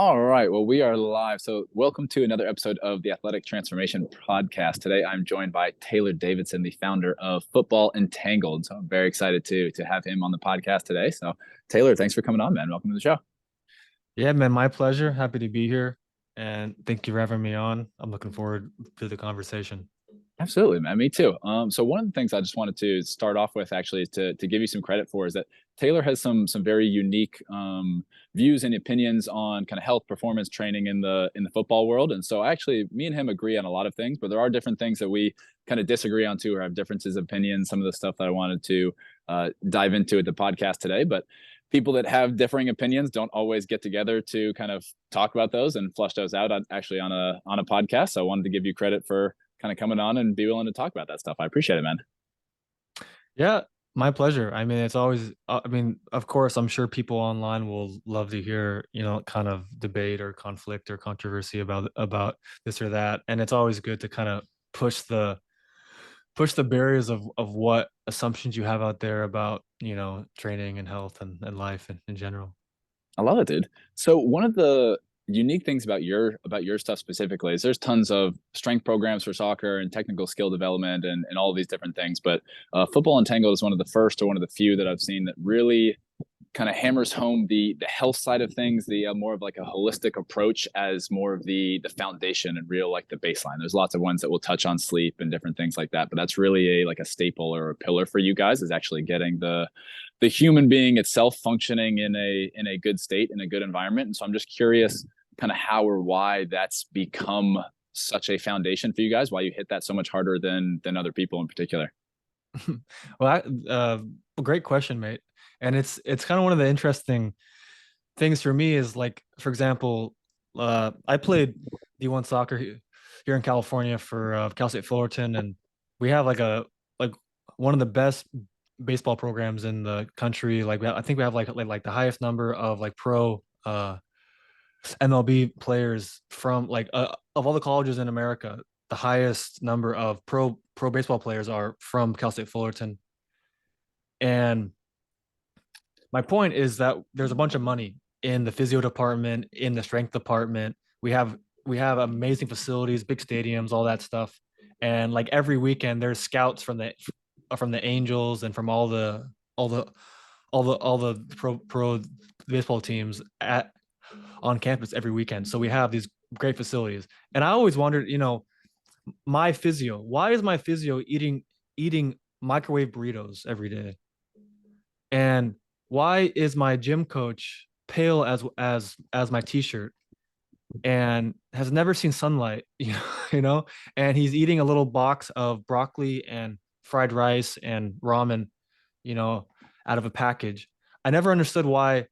All right. Well, we are live. So, welcome to another episode of the Athletic Transformation Podcast. Today, I'm joined by Taylor Davidson, the founder of Football Entangled. So, I'm very excited to have him on the podcast today. So, Taylor, thanks for coming on, man. Welcome to the show. Yeah, man, my pleasure. Happy to be here. And thank you for having me on. I'm looking forward to the conversation. Absolutely, man. Me too. So one of the things I just wanted to start off with actually is to give you some credit for is that Taylor has some very unique views and opinions on kind of health performance training in the football world. And so actually me and him agree on a lot of things, but there are different things that we kind of disagree on too, or have differences of opinions, some of the stuff that I wanted to dive into at the podcast today. But people that have differing opinions don't always get together to kind of talk about those and flush those out actually on a podcast. So I wanted to give you credit for kind of coming on and be willing to talk about that stuff. I appreciate it, man. Yeah, my pleasure. I mean, it's always, of course, I'm sure people online will love to hear, kind of debate or conflict or controversy about this or that. And it's always good to kind of push the push the barriers of what assumptions you have out there about, training and health and life in general. I love it, dude. So one of the unique things about your stuff specifically is there's tons of strength programs for soccer and technical skill development and all of these different things. But Football Entangled is one of the first or one of the few that I've seen that really kind of hammers home the health side of things, the more of like a holistic approach as more of the foundation and real like the baseline. There's lots of ones that will touch on sleep and different things like that, but that's really a like a staple or a pillar for you guys is actually getting the human being itself functioning in a good state in a good environment. And so I'm just curious kind of how or why that's become such a foundation for you guys, why you hit that so much harder than other people in particular. Well, great question, mate. And it's kind of one of the interesting things for me is like, for example, I played D1 soccer here in California for Cal State Fullerton, and we have like one of the best baseball programs in the country. I think we have like the highest number of like pro MLB players from of all the colleges in America. The highest number of pro baseball players are from Cal State Fullerton, and my point is that there's a bunch of money in the physio department, in the strength department. We have amazing facilities, big stadiums, all that stuff. And like every weekend, there's scouts from the Angels and from all the pro baseball teams at on campus every weekend. So we have these great facilities. And I always wondered, my physio, why is my physio eating microwave burritos every day? And why is my gym coach pale as my t-shirt and has never seen sunlight, and he's eating a little box of broccoli and fried rice and ramen, you know, out of a package. I never understood why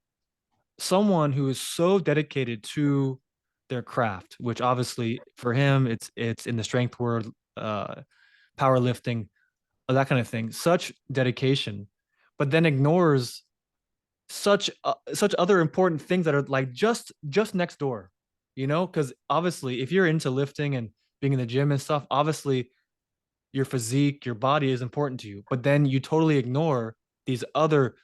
someone who is so dedicated to their craft, which obviously for him it's in the strength world, powerlifting, that kind of thing, such dedication, but then ignores such other important things that are like just next door, because obviously if you're into lifting and being in the gym and stuff, obviously your physique, your body is important to you, but then you totally ignore these other,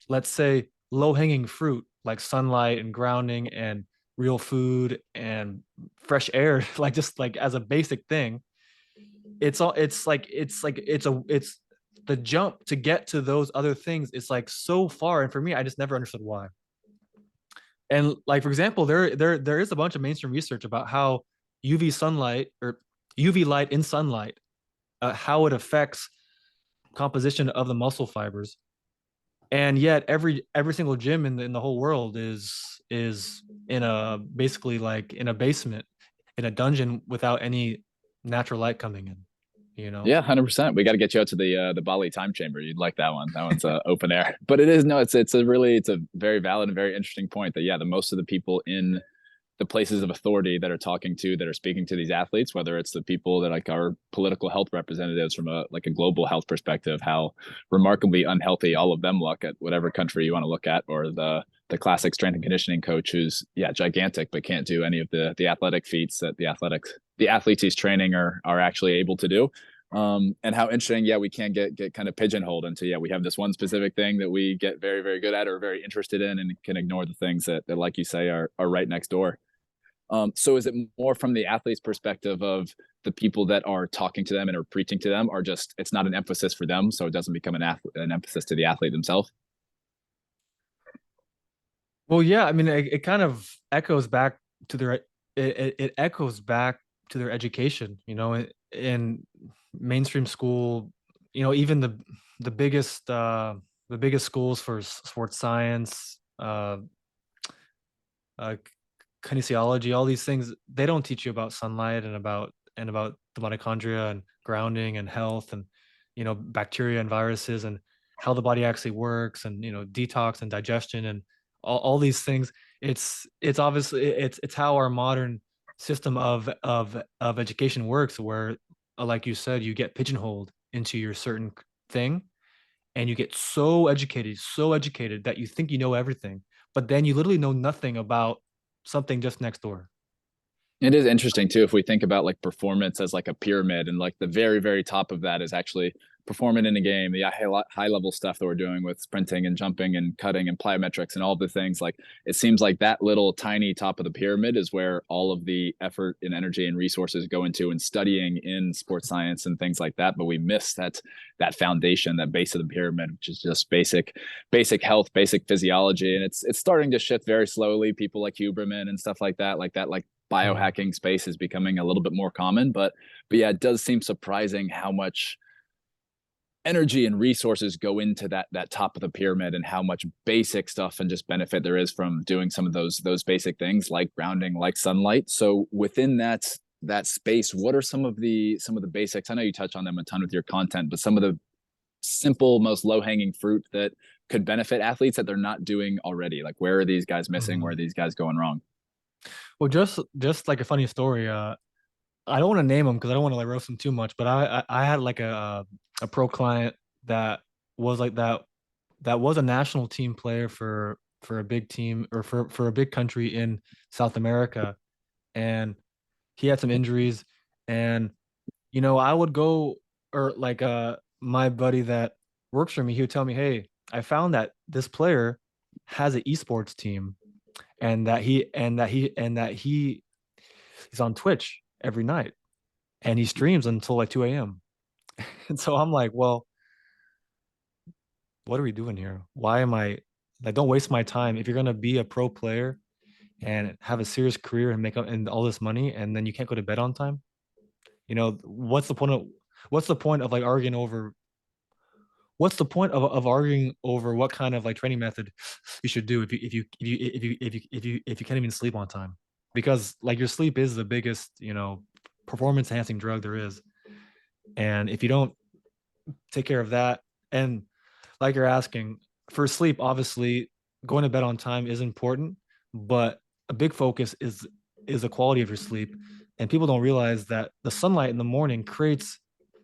let's say, low hanging fruit like sunlight and grounding and real food and fresh air like just like as a basic thing. It's the jump to get to those other things is like so far, and for me I just never understood why. And like, for example, there is a bunch of mainstream research about how UV sunlight or UV light in sunlight, how it affects composition of the muscle fibers. And yet every single gym in the whole world is in a basically like in a basement, in a dungeon without any natural light coming in, you know. Yeah, 100%. We got to get you out to the Bali time chamber. You'd like that one. That one's open air. But it is no, it's a very valid and very interesting point that yeah, the most of the people in the places of authority that are talking to that are speaking to these athletes, whether it's the people that like are political health representatives from a like a global health perspective, how remarkably unhealthy all of them look at whatever country you want to look at, or the classic strength and conditioning coach who's yeah gigantic but can't do any of the athletic feats that the athletes he's training are actually able to do. And how interesting, yeah, we can get kind of pigeonholed into, yeah, we have this one specific thing that we get very, very good at or very interested in, and can ignore the things that like you say, are right next door. So is it more from the athlete's perspective of the people that are talking to them and are preaching to them, or just it's not an emphasis for them, so it doesn't become an emphasis to the athlete themselves? Well, yeah, I mean, it kind of echoes back to their it echoes back to their education, in mainstream school, even the biggest schools for sports science, uh, kinesiology, all these things, they don't teach you about sunlight and about the mitochondria and grounding and health and bacteria and viruses and how the body actually works and detox and digestion and all these things. It's obviously it's how our modern system of education works, where like you said, you get pigeonholed into your certain thing, and you get so educated that you think you know everything, but then you literally know nothing about something just next door. It is interesting too if we think about like performance as like a pyramid, and like the very, very top of that is actually performing in a game, the high level stuff that we're doing with sprinting and jumping and cutting and plyometrics and all the things. Like it seems like that little tiny top of the pyramid is where all of the effort and energy and resources go into and studying in sports science and things like that. But we miss that foundation, that base of the pyramid, which is just basic health, basic physiology. And it's starting to shift very slowly. People like Huberman and stuff like Mm. biohacking space is becoming a little bit more common. But yeah, it does seem surprising how much energy and resources go into that top of the pyramid, and how much basic stuff and just benefit there is from doing some of those basic things like grounding, like sunlight. So within that space, what are some of the basics? I know you touch on them a ton with your content, but some of the simple, most low hanging fruit that could benefit athletes that they're not doing already. Like where are these guys missing? Where are Mhm. these guys going wrong? Well, just like a funny story. I don't want to name him because I don't want to like roast him too much. But I had like a pro client that was like that was a national team player for a big team, or for a big country in South America, and he had some injuries. And I would go, or like my buddy that works for me, he would tell me, "Hey, I found that this player has an esports team, and that he's on Twitch every night, and he streams until like 2 a.m." And so I'm like, well, what are we doing here? Why am I like, don't waste my time. If you're gonna be a pro player and have a serious career and make up and all this money, and then you can't go to bed on time, what's the point of like arguing over what's the point of arguing over what kind of like training method you should do if you can't even sleep on time? Because like your sleep is the biggest, performance enhancing drug there is. And if you don't take care of that, and like you're asking, for sleep, obviously going to bed on time is important, but a big focus is the quality of your sleep. And people don't realize that the sunlight in the morning creates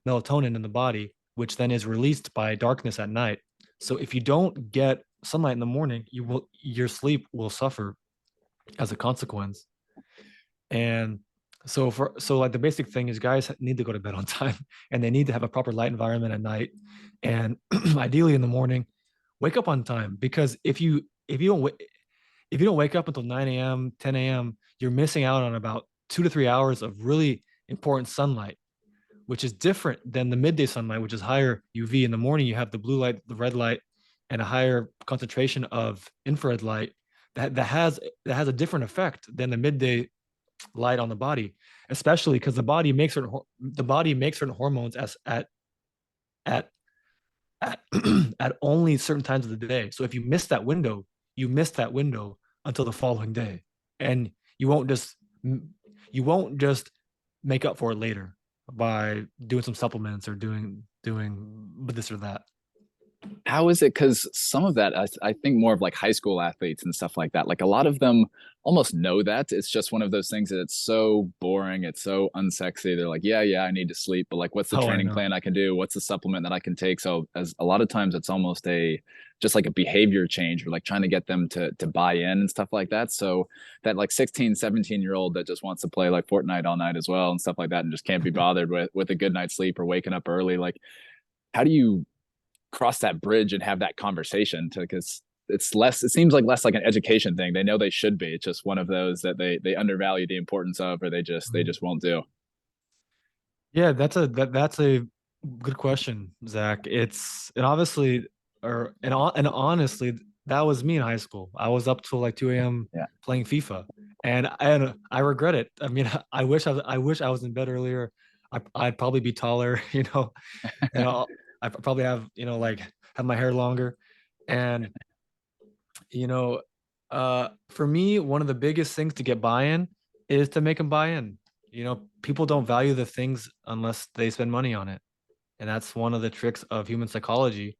melatonin in the body, which then is released by darkness at night. So if you don't get sunlight in the morning, your sleep will suffer as a consequence. And so like the basic thing is guys need to go to bed on time, and they need to have a proper light environment at night, and ideally in the morning wake up on time. Because if you don't wake up until 9 a.m., 10 a.m., you're missing out on about 2 to 3 hours of really important sunlight, which is different than the midday sunlight, which is higher UV. In the morning, you have the blue light, the red light, and a higher concentration of infrared light that has a different effect than the midday light on the body, especially because the body makes certain hormones as at at at only certain times of the day. So if you miss that window, you miss that window until the following day, and you won't just make up for it later by doing some supplements or doing this or that. How is it? Because some of that, I think more of like high school athletes and stuff like that. Like a lot of them almost know that. It's just one of those things that it's so boring. It's so unsexy. They're like, yeah, yeah, I need to sleep. But like, what's the Oh, I training know. plan I can do? What's the supplement that I can take? So as a lot of times it's almost a just like a behavior change or like trying to get them to buy in and stuff like that. So that like 16, 17-year-old that just wants to play like Fortnite all night as well and stuff like that and just can't be bothered with a good night's sleep or waking up early. Like, how do you cross that bridge and have that conversation to because it's less it seems like less like an education thing. They know they should be. It's just one of those that they undervalue the importance of or they Mhm. just won't do. Yeah, that's a good question, Zach. It's and obviously and honestly, that was me in high school. I was up till like 2 a.m. Yeah. playing FIFA, and I regret it. I mean, I wish I was in bed earlier. I'd probably be taller, and I probably have like have my hair longer, and you know, for me, one of the biggest things to get buy-in is to make them buy in. People don't value the things unless they spend money on it. And that's one of the tricks of human psychology.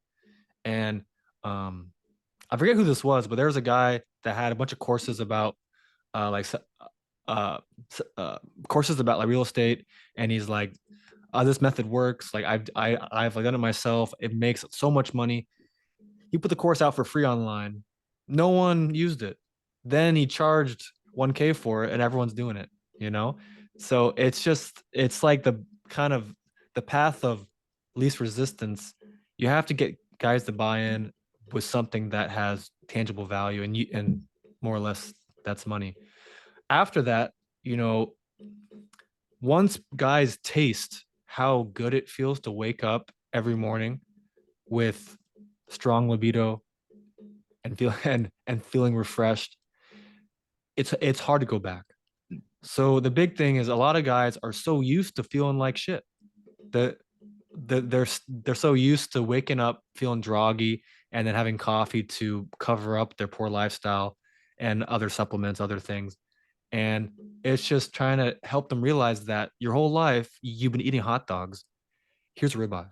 And um, I forget who this was, but there was a guy that had a bunch of courses about like uh, courses about like real estate, and he's like, this method works. Like I've like done it myself. It makes so much money. He put the course out for free online. No one used it. Then he charged 1K for it and everyone's doing it, you know? So it's like the kind of the path of least resistance. You have to get guys to buy in with something that has tangible value and more or less that's money. After that, you know, once guys taste how good it feels to wake up every morning with strong libido and feel and feeling refreshed, it's hard to go back. So the big thing is a lot of guys are so used to feeling like shit. The, they're so used to waking up feeling groggy and then having coffee to cover up their poor lifestyle and other supplements, other things. And it's just trying to help them realize that your whole life you've been eating hot dogs. Here's a ribeye,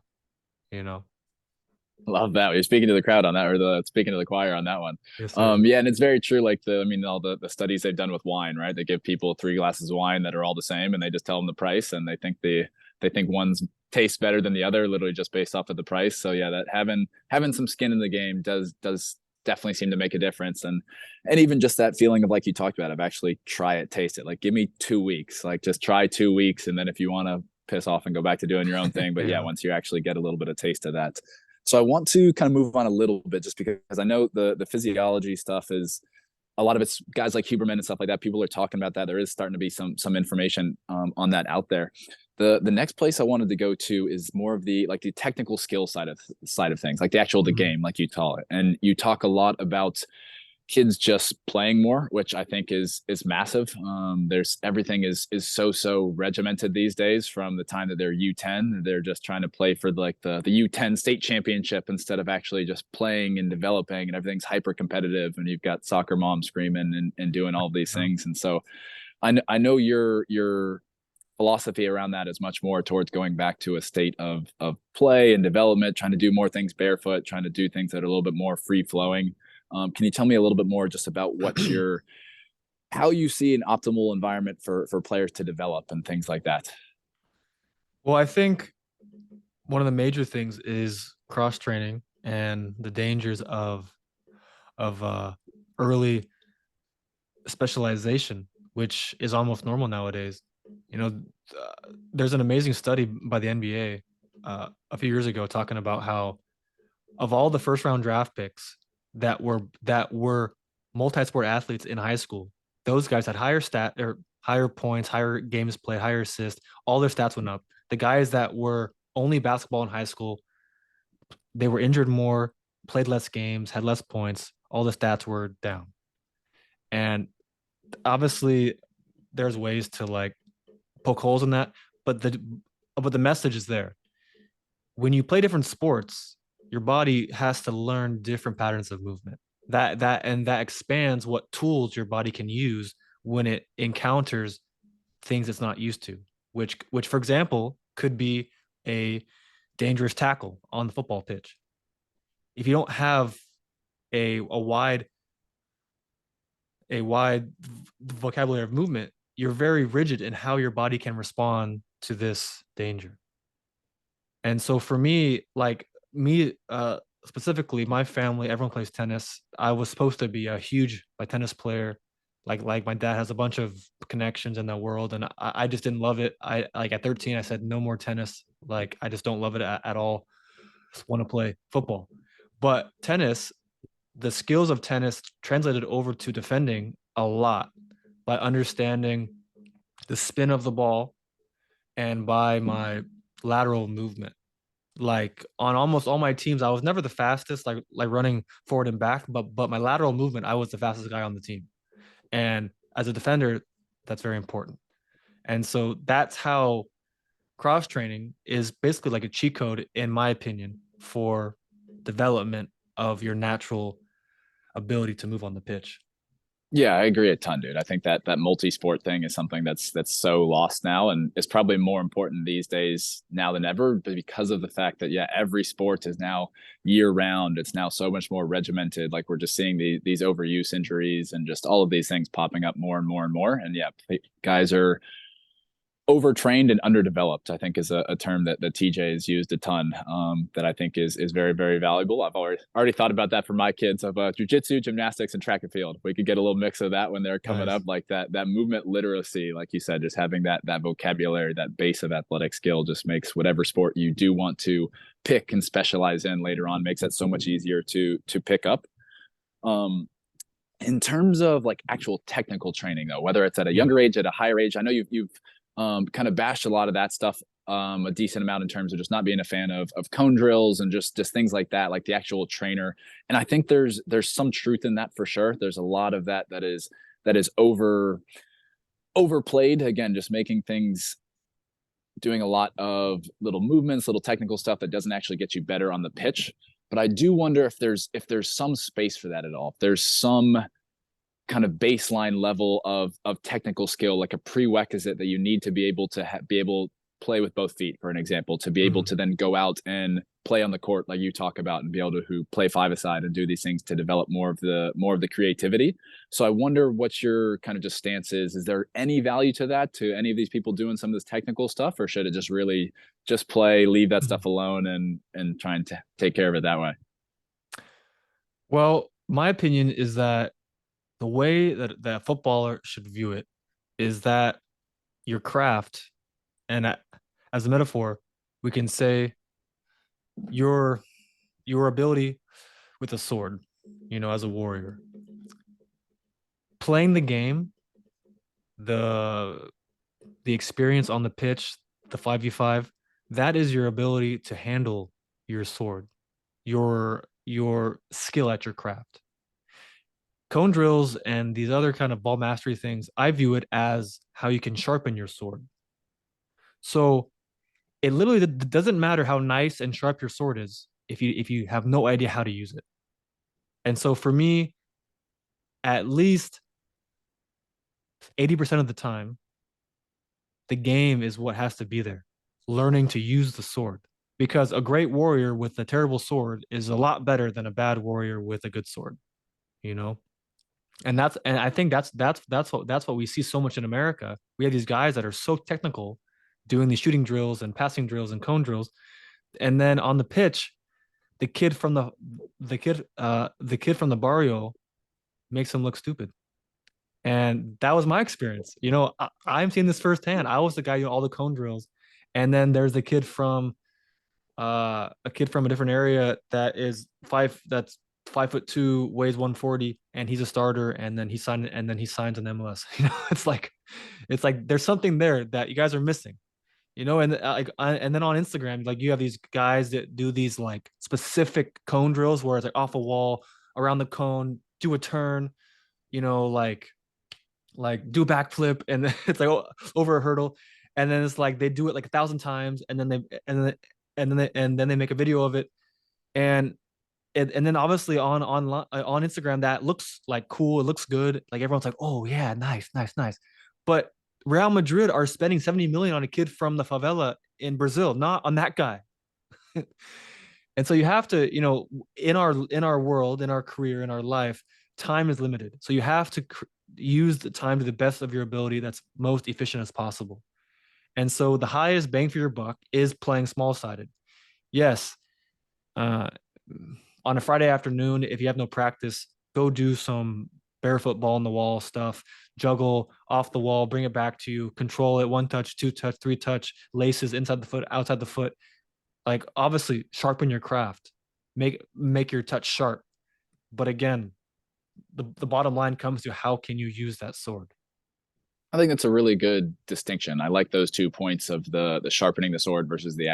you know. Love that. You're speaking to the crowd on that, or the speaking to the choir on that one. Yes, sir. Yeah, and it's very true. Like I mean, all the studies they've done with wine, right? They give people three glasses of wine that are all the same, and they just tell them the price, and they think one's tastes better than the other, literally just based off of the price. So yeah, that having some skin in the game does definitely seem to make a difference, and even just that feeling of like you talked about, of actually try it, taste it. Like give me 2 weeks, like just try 2 weeks, and then if you want to piss off and go back to doing your own thing. But yeah, Yeah. once you actually get a little bit of taste of that, so I want to kind of move on a little bit just because I know the physiology stuff is a lot of it's guys like Huberman and stuff like that. People are talking about that. There is starting to be some information on that out there. The next place I wanted to go to is more of the like the technical skill side of things, like the actual the Mhm. game, like you call it. And you talk a lot about kids just playing more, which I think is massive. There's everything is so regimented these days. From the time that they're U10, they're just trying to play for like the U10 state championship instead of actually just playing and developing, and everything's hyper competitive. And you've got soccer mom screaming and doing all these Yeah. things. And so I know your philosophy around that is much more towards going back to a state of play and development, trying to do more things barefoot, trying to do things that are a little bit more free flowing. Can you tell me a little bit more just about what your how you see an optimal environment for players to develop and things like that? Well, I think one of the major things is cross training and the dangers of early specialization, which is almost normal nowadays. You know, there's an amazing study by the NBA a few years ago talking about how of all the first round draft picks that were multi-sport athletes in high school, those guys had higher stat or higher points, higher games played, higher assists, all their stats went up. The guys that were only basketball in high school, they were injured more, played less games, had less points, all the stats were down. And obviously there's ways to like poke holes in that, but the message is there. When you play different sports, your body has to learn different patterns of movement. That expands what tools your body can use when it encounters things it's not used to, which for example could be a dangerous tackle on the football pitch. if you don't have a wide vocabulary of movement, you're very rigid in how your body can respond to this danger. And so for me, like me specifically, my family, everyone plays tennis. I was supposed to be a huge tennis player. Like my dad has a bunch of connections in that world, and I just didn't love it. I like at 13, I said no more tennis. Like I just don't love it at all. Just want to play football. But tennis, the skills of tennis translated over to defending a lot by understanding the spin of the ball and by my lateral movement. Like on almost all my teams, I was never the fastest, like running forward and back, but my lateral movement, I was the fastest guy on the team. And as a defender, that's very important. And so that's how cross training is basically like a cheat code, in my opinion, for development of your natural ability to move on the pitch. Yeah, I agree a ton, dude. I think that that multi-sport thing is something that's so lost now, and it's probably more important these days now than ever, but because of the fact that yeah, every sport is now year round. It's now so much more regimented. Like we're just seeing these overuse injuries and just all of these things popping up more and more and more. And yeah, guys are overtrained and underdeveloped, I think is a term that TJ has used a ton, that I think is very, very valuable. I've already thought about that for my kids of jujitsu, gymnastics, and track and field. We could get a little mix of that when they're coming Nice. up, like that movement literacy, like you said, just having that vocabulary, that base of athletic skill just makes whatever sport you do want to pick and specialize in later on makes that so much easier to pick up. Um, in terms of like actual technical training though, whether it's at a Yeah. younger age, at a higher age, I know you've kind of bashed a lot of that stuff a decent amount in terms of just not being a fan of cone drills and just things like that, like the actual trainer. And I think there's some truth in that for sure. There's a lot of that is overplayed, again, just making things, doing a lot of little movements, little technical stuff that doesn't actually get you better on the pitch. But I do wonder if there's some space for that at all. If there's some kind of baseline level of technical skill, like a prerequisite that you need to be able to be able play with both feet, for an example, to be able Mhm. to then go out and play on the court like you talk about and be able to who play five aside and do these things to develop more of the creativity. So I wonder what your kind of just stance is. Is there any value to that, to any of these people doing some of this technical stuff, or should it just really just play, leave that Mhm. stuff alone and try and take care of it that way? Well, my opinion is that the way that a footballer should view it is that your craft, and as a metaphor, we can say your your ability with a sword, as a warrior, playing the game, the the experience on the pitch, the 5v5, that is your ability to handle your sword, your skill at your craft. Cone drills and these other kind of ball mastery things, I view it as how you can sharpen your sword. So it literally doesn't matter how nice and sharp your sword is if you have no idea how to use it. And so for me, at least 80% of the time, the game is what has to be there. Learning to use the sword. Because a great warrior with a terrible sword is a lot better than a bad warrior with a good sword, you know? And I think that's what we see so much in America. We have these guys that are so technical doing these shooting drills and passing drills and cone drills. And then on the pitch, the kid from the kid from the barrio makes him look stupid. And that was my experience. I'm seeing this firsthand. I was the guy doing all the cone drills, and then there's a kid from a different area that's 5'2", weighs 140, and he's a starter, and then he signs an MLS. It's like there's something there that you guys are missing. And then on Instagram, like you have these guys that do these like specific cone drills where it's like off a wall, around the cone, do a turn, like do a backflip, and then it's like over a hurdle, and then it's like they do it like 1,000 times, and then they make a video of it, and and then obviously on Instagram that looks like cool, it looks good, like everyone's like, oh yeah, nice, nice, nice, but Real Madrid are spending 70 million on a kid from the favela in Brazil, not on that guy. And so you have to, in our world, in our career, in our life, time is limited. So you have to use the time to the best of your ability that's most efficient as possible. And so the highest bang for your buck is playing small sided. Yes, uh, on a Friday afternoon, if you have no practice, go do some barefoot ball in the wall stuff, juggle off the wall, bring it back to you, control it, one touch, two touch, three touch, laces inside the foot, outside the foot. Like obviously sharpen your craft, make your touch sharp. But again, the bottom line comes to how can you use that sword? I think that's a really good distinction. I like those 2 points of the sharpening the sword versus the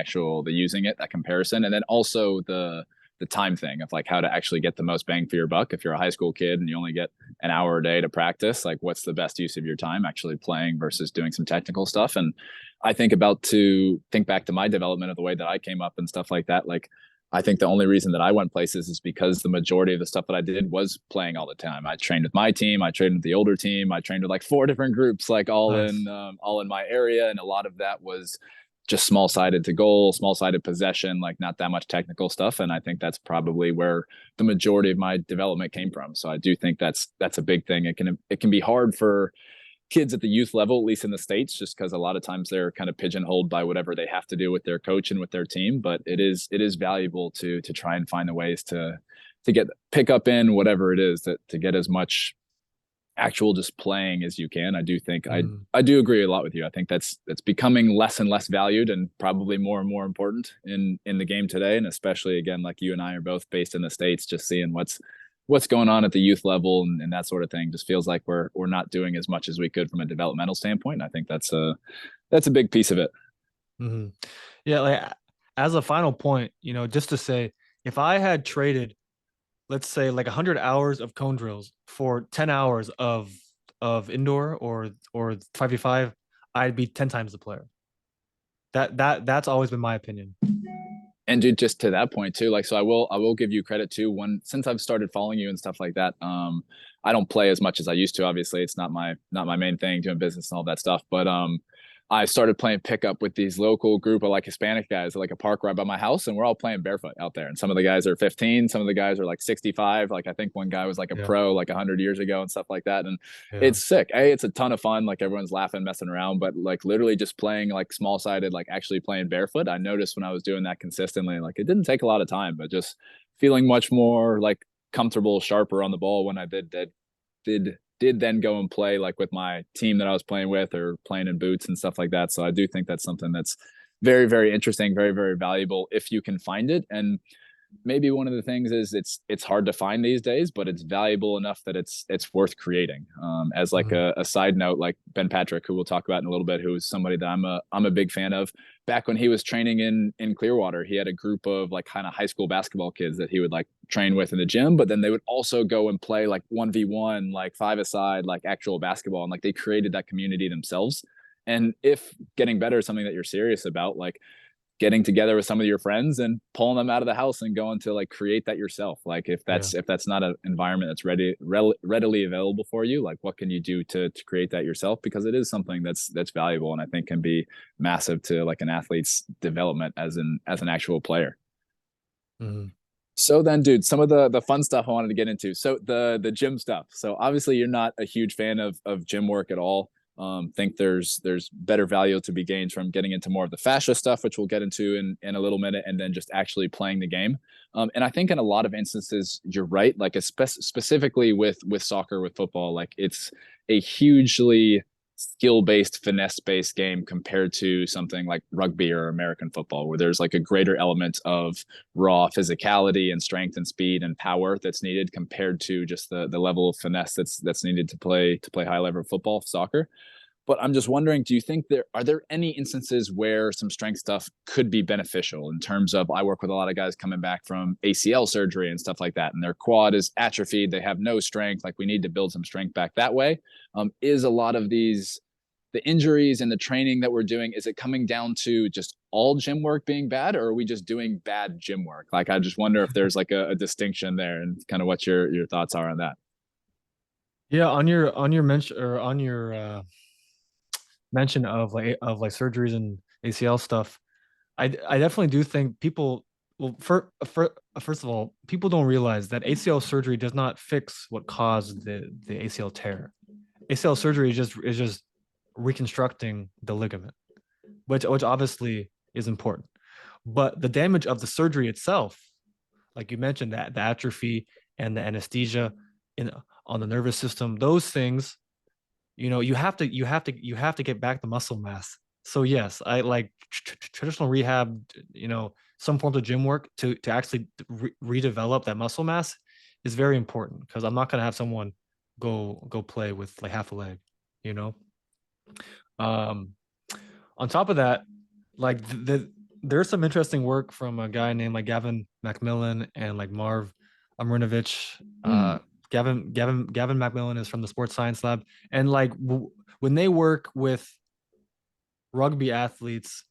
using it, that comparison, and then also the time thing of like how to actually get the most bang for your buck. If you're a high school kid and you only get an hour a day to practice, like what's the best use of your time actually playing versus doing some technical stuff? And I think back to my development of the way that I came up and stuff like that. Like I think the only reason that I went places is because the majority of the stuff that I did was playing all the time. I trained with my team, I trained with the older team, I trained with like four different groups, like Nice. all in my area, and a lot of that was just small sided to goal, small sided possession, like not that much technical stuff. And I think that's probably where the majority of my development came from. So I do think that's a big thing. It can be hard for kids at the youth level, at least in the States, just because a lot of times they're kind of pigeonholed by whatever they have to do with their coach and with their team. But it is valuable to try and find the ways to get pick up in whatever it is, to get as much actual just playing as you can. I do think Mm. I do agree a lot with you. I think that's becoming less and less valued and probably more and more important in the game today. And especially again, like you and I are both based in the States, just seeing what's going on at the youth level and that sort of thing just feels like we're not doing as much as we could from a developmental standpoint. I think that's a big piece of it. Mm-hmm. Yeah, like as a final point, just to say, if I had traded, let's say, like 100 hours of cone drills for 10 hours of indoor or 5v5, I'd be 10 times the player. That's always been my opinion. And dude, just to that point too, like so I will give you credit too. One since I've started following you and stuff like that, I don't play as much as I used to. Obviously, it's not my main thing, doing business and all that stuff. But I started playing pickup with these local group of like Hispanic guys at like a park right by my house, and we're all playing barefoot out there. And some of the guys are 15, some of the guys are like 65. Like I think one guy was like a Yeah, pro like 100 years ago and stuff like that. And yeah, it's sick. Hey, it's a ton of fun. Like everyone's laughing, messing around, but like literally just playing like small sided, like actually playing barefoot. I noticed when I was doing that consistently, like it didn't take a lot of time, but just feeling much more like comfortable, sharper on the ball when I did then go and play like with my team that I was playing with or playing in boots and stuff like that. So I do think that's something that's very, very interesting, very, very valuable if you can find it. And maybe one of the things is it's hard to find these days, but it's valuable enough that it's worth creating. As like mhm, a side note, like Ben Patrick, who we'll talk about in a little bit, who is somebody that I'm a big fan of. Back when he was training in Clearwater, he had a group of like kind of high school basketball kids that he would like train with in the gym, but then they would also go and play like 1v1, like five-a-side, like actual basketball, and like they created that community themselves. And if getting better is something that you're serious about, like getting together with some of your friends and pulling them out of the house and going to like create that yourself. Like yeah. if that's not an environment that's readily available for you, like what can you do to create that yourself? Because it is something that's valuable and I think can be massive to like an athlete's development as an actual player. Mhm. So then, dude, some of the fun stuff I wanted to get into. So the gym stuff. So obviously, you're not a huge fan of gym work at all. Think there's better value to be gained from getting into more of the fascia stuff, which we'll get into in a little minute, and then just actually playing the game. And I think in a lot of instances, you're right. Like specifically with soccer, with football, like it's a hugely skill based, finesse based game compared to something like rugby or American football, where there's like a greater element of raw physicality and strength and speed and power that's needed compared to just the level of finesse that's needed to play high level football, soccer. But I'm just wondering, do you think there any instances where some strength stuff could be beneficial in terms of I work with a lot of guys coming back from ACL surgery and stuff like that, and their quad is atrophied, they have no strength, like we need to build some strength back that way. Is a lot of these the injuries and the training that we're doing, is it coming down to just all gym work being bad, or are we just doing bad gym work? Like I just wonder if there's like a distinction there and kind of what your thoughts are on that. Yeah, on your mention or on your mention of like surgeries and ACL stuff, I definitely do think people Well, first of all, people don't realize that ACL surgery does not fix what caused the ACL tear. ACL surgery is just reconstructing the ligament, which obviously is important. But the damage of the surgery itself, like you mentioned, that the atrophy and the anesthesia in on the nervous system, those things, you have to get back the muscle mass. So yes, I like traditional rehab, some forms of gym work to actually redevelop that muscle mass is very important, because I'm not going to have someone go play with like half a leg, you know. um on top of that, like there's some interesting work from a guy named like Gavin Macmillan and like Marv Amrunovich. Mm. Gavin Macmillan is from the Sports Science Lab, and like when they work with rugby athletes,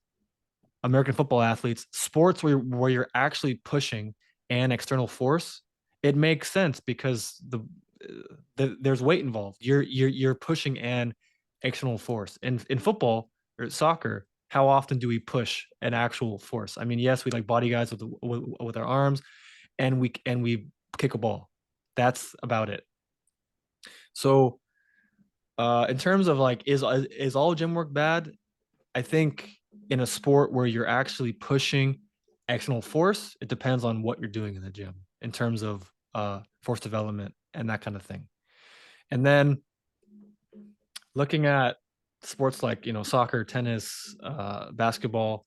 American football athletes, sports where you're actually pushing an external force, it makes sense because there's weight involved. You're pushing an external force. In football or soccer, how often do we push an actual force? I mean, yes, we like body guys with our arms, and we kick a ball. That's about it. So, in terms of like, is all gym work bad? I think in a sport where you're actually pushing external force, it depends on what you're doing in the gym in terms of force development and that kind of thing. And then looking at sports like soccer, tennis, basketball,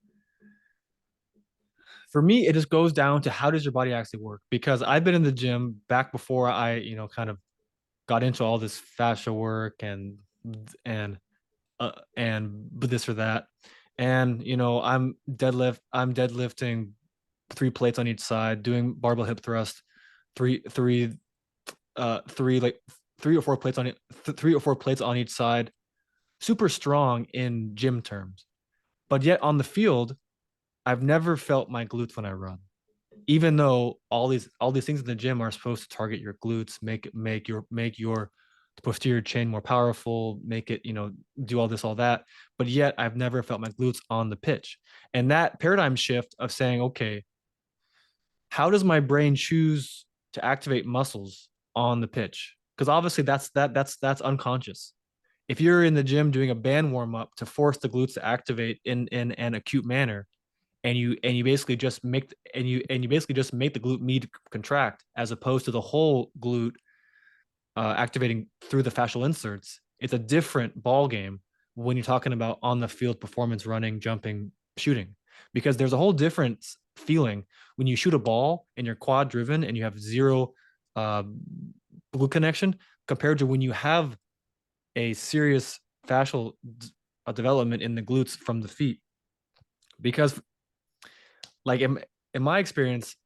for me it just goes down to how does your body actually work? Because I've been in the gym back before I kind of got into all this fascia work and and this or that. And I'm deadlifting three plates on each side, doing barbell hip thrust, three three three like three or four plates on each side, super strong in gym terms. But yet on the field, I've never felt my glutes when I run, even though all these things in the gym are supposed to target your glutes, make your posterior chain more powerful, make it, do all this, all that. But yet I've never felt my glutes on the pitch. And that paradigm shift of saying, okay, how does my brain choose to activate muscles on the pitch? Because obviously that's unconscious. If you're in the gym doing a band warm up to force the glutes to activate in an acute manner, and you basically just make the glute med contract as opposed to the whole glute activating through the fascial inserts, it's a different ball game when you're talking about on the field performance, running, jumping, shooting, because there's a whole different feeling when you shoot a ball and you're quad driven and you have zero uh, glute connection compared to when you have a serious fascial development in the glutes from the feet. Because like in my experience,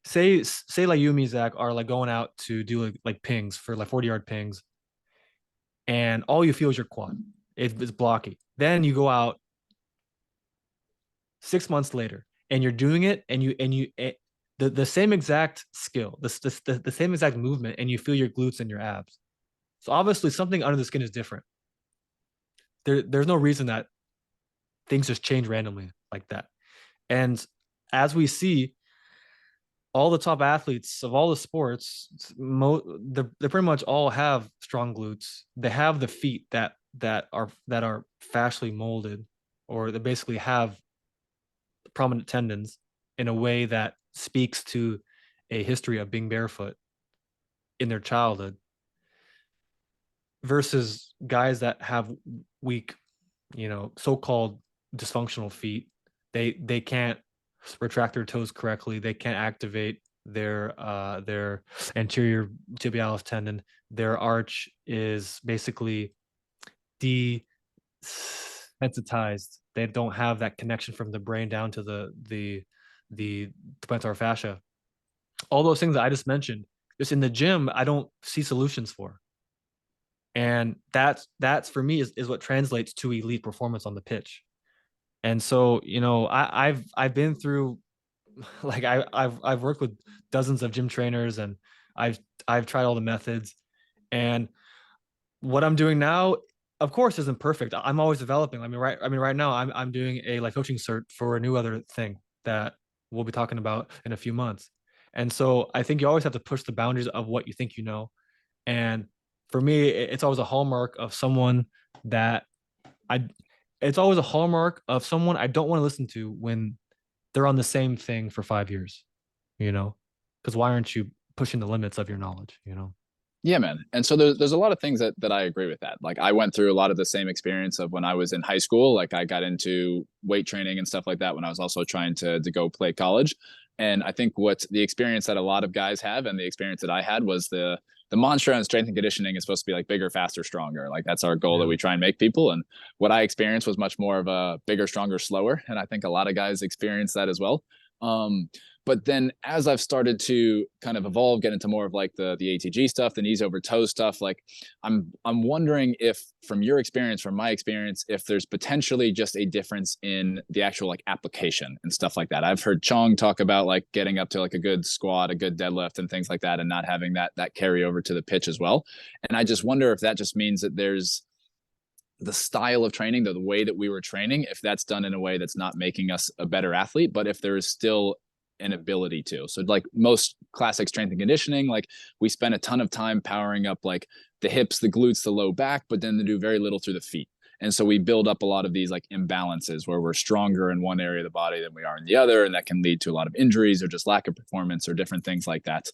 say like you and me, Zach, are like going out to do like pings for like 40-yard pings, and all you feel is your quad. It's blocky. Then you go out 6 months later and you're doing it, the same exact skill, the same exact movement, and you feel your glutes and your abs. So obviously something under the skin is different. There's no reason that things just change randomly like that. And as we see, all the top athletes of all the sports, they pretty much all have strong glutes. They have the feet that are fascially molded, or they basically have prominent tendons in a way that speaks to a history of being barefoot in their childhood, versus guys that have weak, so-called dysfunctional feet. They can't retract their toes correctly. They can't activate their anterior tibialis tendon. Their arch is basically desensitized. They don't have that connection from the brain down to the plantar fascia. All those things that I just mentioned, just in the gym, I don't see solutions for. And that's for me is what translates to elite performance on the pitch. And so, I've been through like I've worked with dozens of gym trainers, and I've I've tried all the methods, and what I'm doing now, of course, isn't perfect. I'm always developing. I mean, right now I'm doing a life coaching cert for a new other thing that we'll be talking about in a few months. And so I think you always have to push the boundaries of what you think you know. And for me, it's always a hallmark of someone that I it's always a hallmark of someone I don't want to listen to when they're on the same thing for 5 years, you know? Because why aren't you pushing the limits of your knowledge, you know? Yeah, man. And so there's a lot of things that I agree with that. Like I went through a lot of the same experience of when I was in high school. Like I got into weight training and stuff like that when I was also trying to go play college. And I think what the experience that a lot of guys have and the experience that I had was the mantra in strength and conditioning is supposed to be like bigger, faster, stronger. Like that's our goal that Yeah. we try and make people. And what I experienced was much more of a bigger, stronger, slower. And I think a lot of guys experience that as well. Um, but then as I've started to kind of evolve, get into more of like the ATG stuff, the knees over toes stuff, like I'm wondering if from your experience, from my experience, if there's potentially just a difference in the actual like application and stuff like that. I've heard Chong talk about like getting up to like a good squat, a good deadlift and things like that, and not having that carry over to the pitch as well. And I just wonder if that just means that there's the style of training, the way that we were training, if that's done in a way that's not making us a better athlete, but if there is still an ability to. So like most classic strength and conditioning, like we spend a ton of time powering up like the hips, the glutes, the low back, but then they do very little through the feet. And so we build up a lot of these like imbalances where we're stronger in one area of the body than we are in the other. And that can lead to a lot of injuries or just lack of performance or different things like that.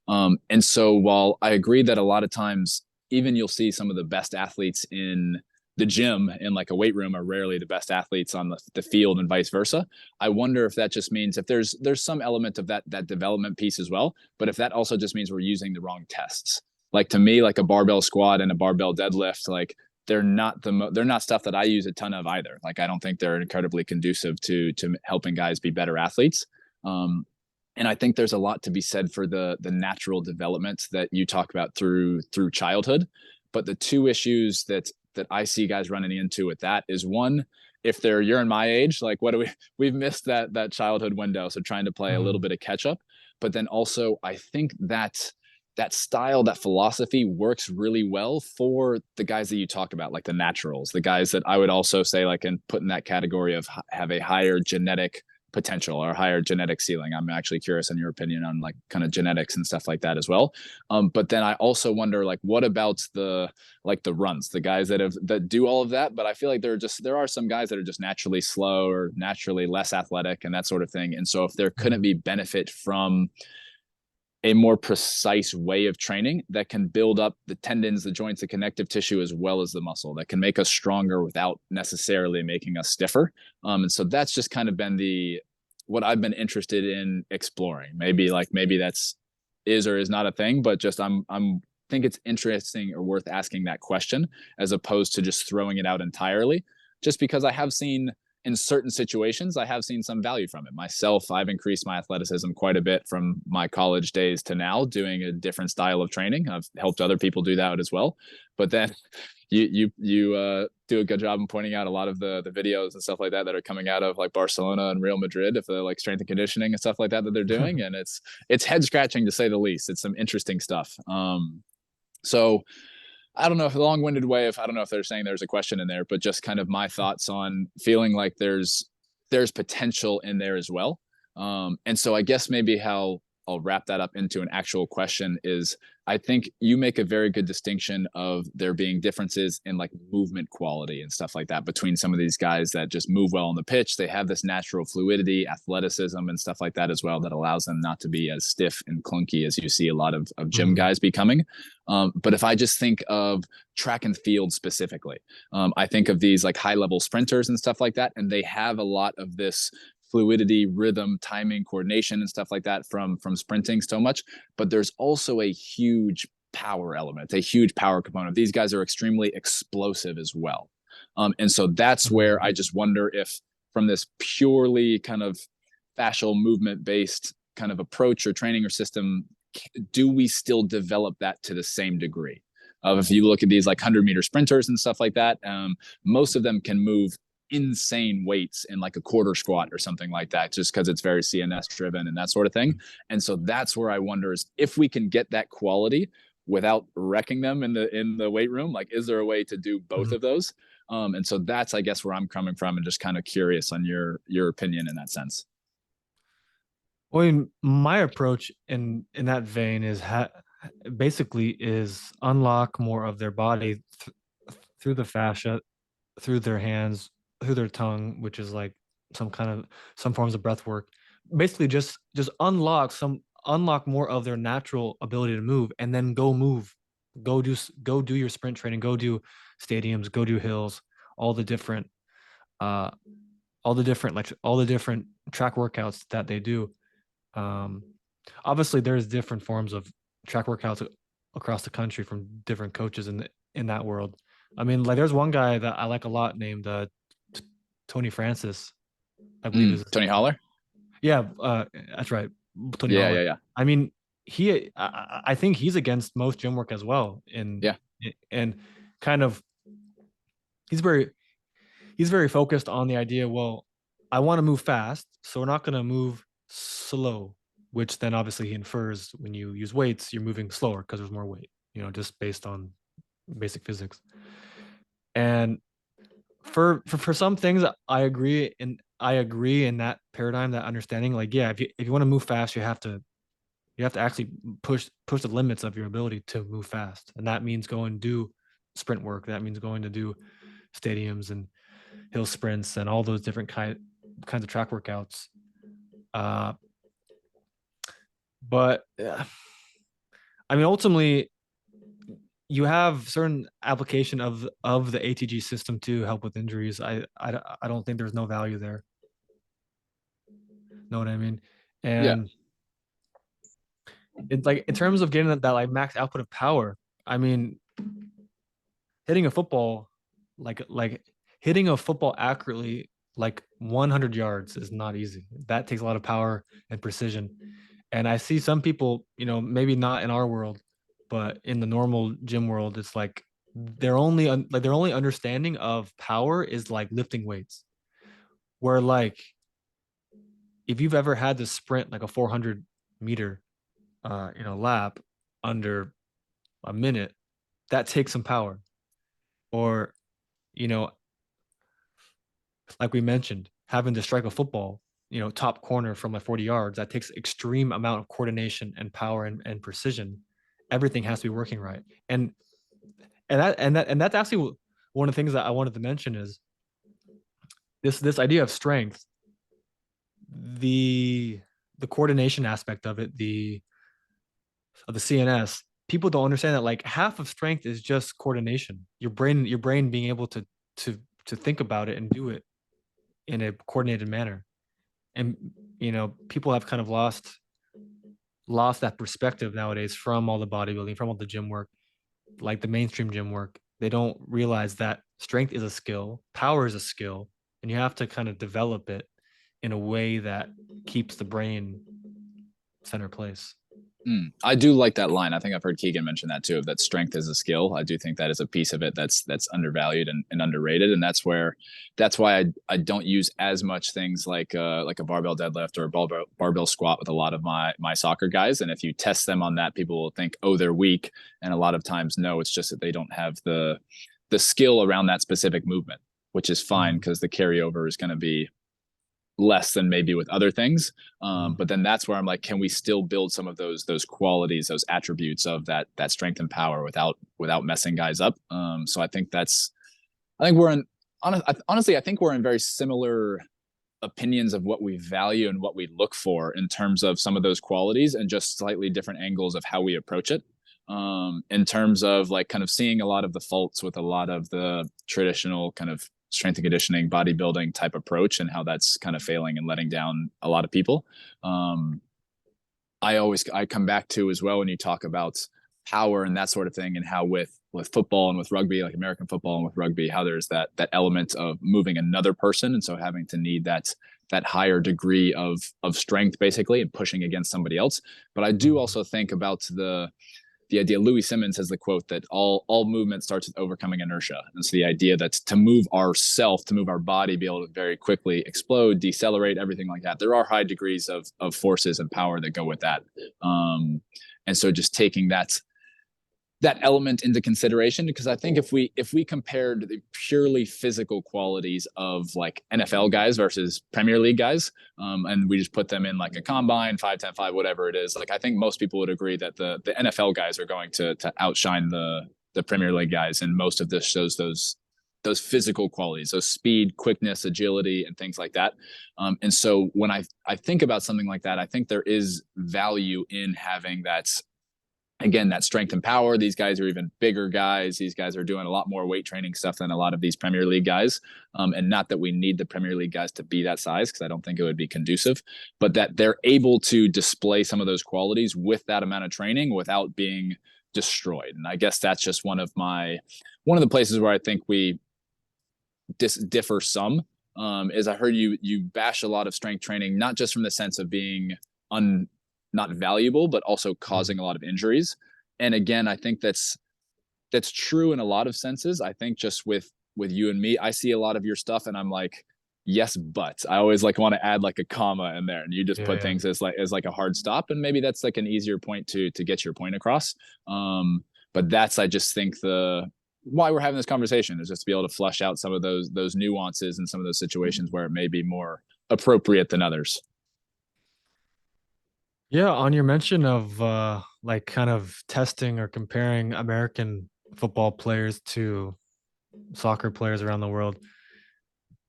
And so while I agree that a lot of times, even you'll see some of the best athletes in the gym in like a weight room are rarely the best athletes on the field and vice versa. I wonder if that just means if there's some element of that development piece as well, but if that also just means we're using the wrong tests. Like to me, like a barbell squat and a barbell deadlift, like they're not stuff that I use a ton of either. Like I don't think they're incredibly conducive to helping guys be better athletes. And I think there's a lot to be said for the natural development that you talk about through childhood. But the two issues that I see guys running into with that is one, if you're in my age, like what do we've missed that childhood window, so trying to play a little Mm. bit of catch up. But then also I think that style, that philosophy works really well for the guys that you talk about, like the naturals, the guys that I would also say like and put in that category of have a higher genetic potential or higher genetic ceiling. I'm actually curious on your opinion on like kind of genetics and stuff like that as well. But then I also wonder like what about the runs, the guys that do all of that, but I feel like there are some guys that are just naturally slow or naturally less athletic and that sort of thing. And so if there couldn't Mm. be benefit from a more precise way of training that can build up the tendons, the joints, the connective tissue, as well as the muscle that can make us stronger without necessarily making us stiffer. And so that's just kind of been what I've been interested in exploring. Maybe that's is or is not a thing, but just I'm think it's interesting or worth asking that question as opposed to just throwing it out entirely. Just because I have seen in certain situations, I have seen some value from it. Myself, I've increased my athleticism quite a bit from my college days to now doing a different style of training. I've helped other people do that as well. But then you do a good job in pointing out a lot of the videos and stuff like that are coming out of like Barcelona and Real Madrid, if they're like strength and conditioning and stuff like that they're doing. And it's head scratching to say the least. It's some interesting stuff. So I don't know if a long-winded way of I don't know if they're saying there's a question in there, but just kind of my thoughts on feeling like there's potential in there as well. And so I guess maybe how I'll wrap that up into an actual question is I think you make a very good distinction of there being differences in like movement quality and stuff like that between some of these guys that just move well on the pitch. They have this natural fluidity, athleticism, and stuff like that as well that allows them not to be as stiff and clunky as you see a lot of gym Mm. guys becoming. But if I just think of track and field specifically, I think of these like high level sprinters and stuff like that, and they have a lot of this fluidity, rhythm, timing, coordination, and stuff like that from sprinting so much. But there's also a huge power element, a huge power component. These guys are extremely explosive as well. And so that's where Mm. I just wonder if from this purely kind of fascial movement based kind of approach or training or system, do we still develop that to the same degree? If you look at these like 100-meter sprinters and stuff like that, most of them can move insane weights in like a quarter squat or something like that, just because it's very CNS driven and that sort of thing. And so that's where I wonder is if we can get that quality without wrecking them in the weight room, like is there a way to do both Mm. of those? And so that's I guess where I'm coming from and just kind of curious on your opinion in that sense. Well, I mean, my approach in that vein is basically is unlock more of their body through the fascia, through their hands, through their tongue, which is like some kind of some forms of breath work. Basically, just unlock more of their natural ability to move, and then go move, go do your sprint training, go do stadiums, go do hills, all the different uh all the different track workouts that they do. um, Obviously, there's different forms of track workouts across the country from different coaches in that world. I mean, like there's one guy that I like a lot named Tony Francis, I believe is his Tony name. Holler. Yeah, that's right, Tony Yeah, yeah, Holler. yeah, I mean, I think he's against most gym work as well, yeah. and kind of he's very he's very focused on the idea. Well, I want to move fast, so we're not going to move slow, which then obviously he infers when you use weights, you're moving slower because there's more weight, just based on basic physics. And for some things, I agree in that paradigm, that understanding. Like, yeah, if you want to move fast, you have to actually push the limits of your ability to move fast, and that means go and do sprint work. That means going to do stadiums and hill sprints and all those different kinds of track workouts. Uh, but I mean, ultimately, you have certain application of the ATG system to help with injuries. I don't think there's no value there. Know what I mean? Yeah. And it's like in terms of getting that like max output of power. I mean, hitting a football like hitting a football accurately like 100 yards is not easy. That takes a lot of power and precision. And I see some people, maybe not in our world, but in the normal gym world, it's like their only understanding of power is like lifting weights. Where like if you've ever had to sprint like a 400 meter lap under a minute, that takes some power. Or you know like we mentioned, having to strike a football, top corner from like 40 yards, that takes extreme amount of coordination and power and precision. Everything has to be working right. And that's actually one of the things that I wanted to mention is this idea of strength, the the coordination aspect of it, the CNS. People don't understand that like half of strength is just coordination. Your brain being able to think about it and do it in a coordinated manner. And people have kind of lost that perspective nowadays from all the bodybuilding, from all the gym work, like the mainstream gym work. They don't realize that strength is a skill, power is a skill, and you have to kind of develop it in a way that keeps the brain center place. I do like that line. I think I've heard Keegan mention that too, that strength is a skill. I do think that is a piece of it that's undervalued and underrated. And that's why I don't use as much things like a barbell deadlift or a barbell squat with a lot of my soccer guys. And if you test them on that, people will think, oh, they're weak. And a lot of times, no, it's just that they don't have the skill around that specific movement, which is fine Mm, because the carryover is going to be less than maybe with other things. mm, But then that's where I'm like, can we still build some of those qualities, those attributes of that strength and power without messing guys up? So I think we're in honestly, I think we're in very similar opinions of what we value and what we look for in terms of some of those qualities and just slightly different angles of how we approach it. In terms of like kind of seeing a lot of the faults with a lot of the traditional kind of strength and conditioning, bodybuilding type approach and how that's kind of failing and letting down a lot of people. Um, I come back to as well when you talk about power and that sort of thing and how with football and with rugby, like American football and with rugby, how there's that element of moving another person and so having to need that higher degree of strength basically and pushing against somebody else. But I do mm, also think about the idea. Louis Simmons has the quote that all movement starts with overcoming inertia. And so the idea that to move ourself, to move our body, be able to very quickly explode, decelerate, everything like that. There are high degrees of forces and power that go with that. And so just taking that element into consideration, because I think if we compared the purely physical qualities of like NFL guys versus Premier League guys, and we just put them in like a combine, 5, 10, 5, whatever it is, like I think most people would agree that the NFL guys are going to outshine the Premier League guys, and most of this shows those physical qualities, those speed, quickness, agility, and things like that. And so when I think about something like that, I think there is value in having that, again, that strength and power. These guys are even bigger guys. These guys are doing a lot more weight training stuff than a lot of these Premier League guys. And not that we need the Premier League guys to be that size, because I don't think it would be conducive, but that they're able to display some of those qualities with that amount of training without being destroyed. And I guess that's just one of the places where I think we differ some. Is I heard you bash a lot of strength training, not just from the sense of being not valuable, but also causing a lot of injuries. And again, I think that's true in a lot of senses. I think just with you and me, I see a lot of your stuff and I'm like, yes, but I always like want to add like a comma in there, and you just Yeah, put yeah. things as like a hard stop, and maybe that's like an easier point to get your point across. But that's, I just think, the why we're having this conversation is just to be able to flesh out some of those nuances and some of those situations where it may be more appropriate than others. Yeah, on your mention of like kind of testing or comparing American football players to soccer players around the world,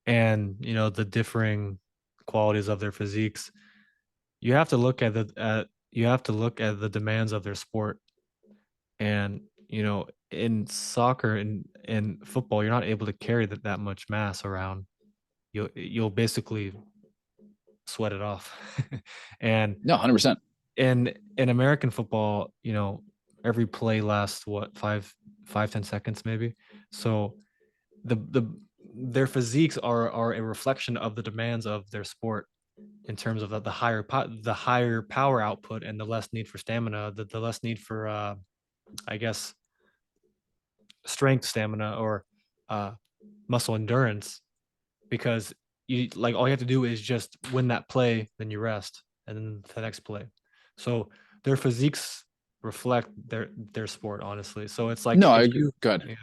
and the differing qualities of their physiques, you have to look at the demands of their sport. And in soccer and in football, you're not able to carry that much mass around. You'll basically sweat it off. And No, 100%. in American football, every play lasts what, 5, 10 seconds maybe. So the their physiques are a reflection of the demands of their sport, in terms of the higher power output and the less need for stamina, the less need for I guess strength, stamina, or uh, muscle endurance, because you like all you have to do is just win that play, then you rest, and then the next play. So their physiques reflect their sport, honestly. So it's like, No, I if agree. you, Good. yeah,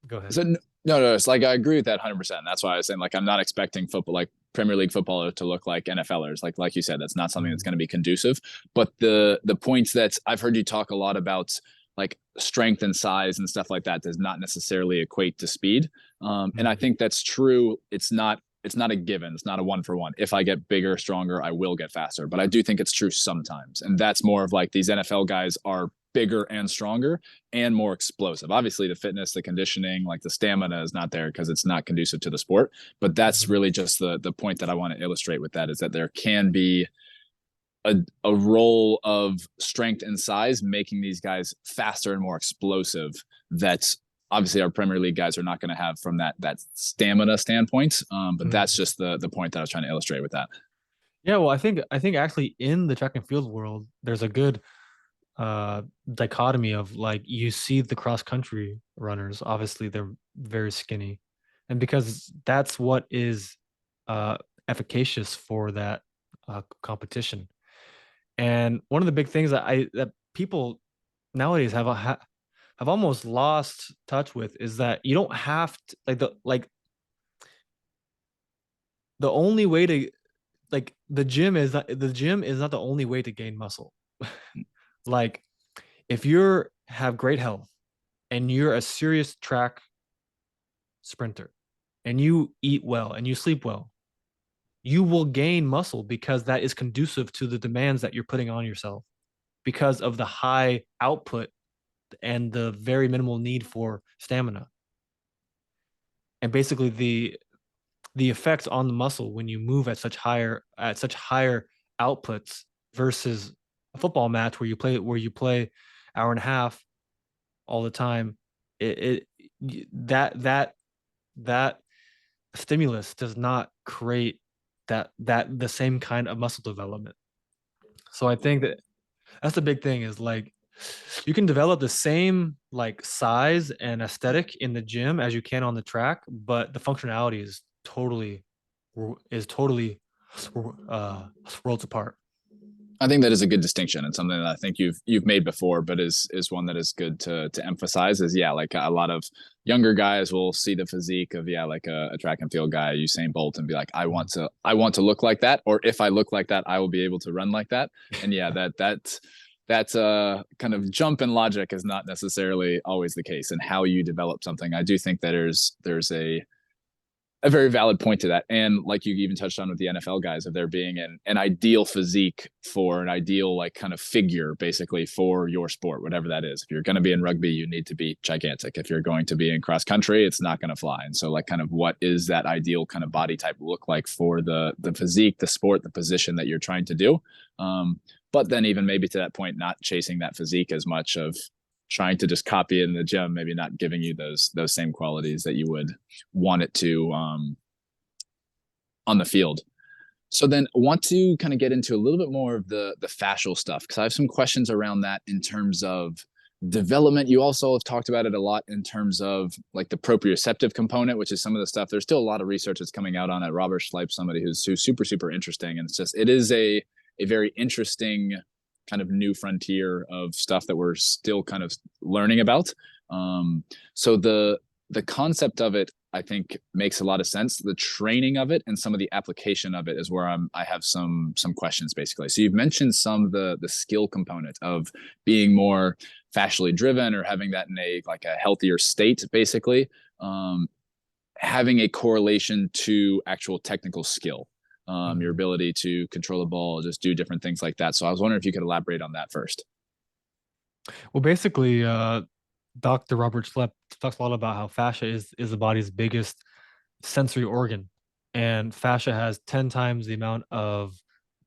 go ahead. So no, it's like I agree with that 100%. That's why I was saying like I'm not expecting football, like Premier League football, to look like NFLers. Like you said, that's not something that's Mm. going to be conducive. But the points that I've heard you talk a lot about, like strength and size and stuff like that, does not necessarily equate to speed. And I Mm. think that's true. It's not a given. It's not a one for one. If I get bigger, stronger, I will get faster. But I do think it's true sometimes. And that's more of like these NFL guys are bigger and stronger and more explosive. Obviously, the fitness, the conditioning, like the stamina is not there because it's not conducive to the sport. But that's Mhm. really just the point that I want to illustrate with that, is that there can be a role of strength and size making these guys faster and more explosive, that obviously our Premier League guys are not going to have from that stamina standpoint. But that's Mhm. just the point that I was trying to illustrate with that. Yeah, well, I think actually in the track and field world, there's a good dichotomy of, like, you see the cross country runners, obviously they're very skinny, and because that's what is uh efficacious for that competition. And one of the big things that people nowadays have almost lost touch with is that you don't have to, the only way to, like, the gym is not the only way to gain muscle. Like, if you're have great health and you're a serious track sprinter and you eat well and you sleep well, you will gain muscle, because that is conducive to the demands that you're putting on yourself, because of the high output and the very minimal need for stamina. And basically the effects on the muscle when you move at such higher outputs versus a football match where you play hour and a half all the time, that stimulus does not create that the same kind of muscle development. So I think that's the big thing, is like, you can develop the same like size and aesthetic in the gym as you can on the track, but the functionality is totally uh worlds apart. I think that is a good distinction, and something that I think you've made before, but is one that is good to emphasize. Is yeah, like a lot of younger guys will see the physique of yeah, like a track and field guy, Usain Bolt, and be like, I want to look like that, or if I look like that, I will be able to run like that. And yeah, that's a kind of jump in logic is not necessarily always the case, and how you develop something. I do think that there's a very valid point to that. And like you even touched on with the NFL guys, of there being an ideal physique for an ideal like kind of figure basically for your sport, whatever that is. If you're going to be in rugby, you need to be gigantic. If you're going to be in cross country, it's not going to fly. And so like kind of what is that ideal kind of body type look like for the physique, the sport, the position that you're trying to do. But then even maybe to that point, not chasing that physique as much, of trying to just copy it in the gym, maybe not giving you those same qualities that you would want it to on the field. So then I want to kind of get into a little bit more of the fascial stuff, because I have some questions around that in terms of development. You also have talked about it a lot in terms of like the proprioceptive component, which is some of the stuff. There's still a lot of research that's coming out on it. Robert Schleip, somebody who's super interesting, and it is a very interesting kind of new frontier of stuff that we're still kind of learning about. So the concept of it, I think, makes a lot of sense. The training of it and some of the application of it is where I have some questions basically. So you've mentioned some of the skill component of being more fascially driven, or having that in a healthier state, basically, having a correlation to actual technical skill, your ability to control the ball, just do different things like that. So I was wondering if you could elaborate on that first. Well, basically, Dr. Robert Schlepp talks a lot about how fascia is the body's biggest sensory organ, and fascia has 10 times the amount of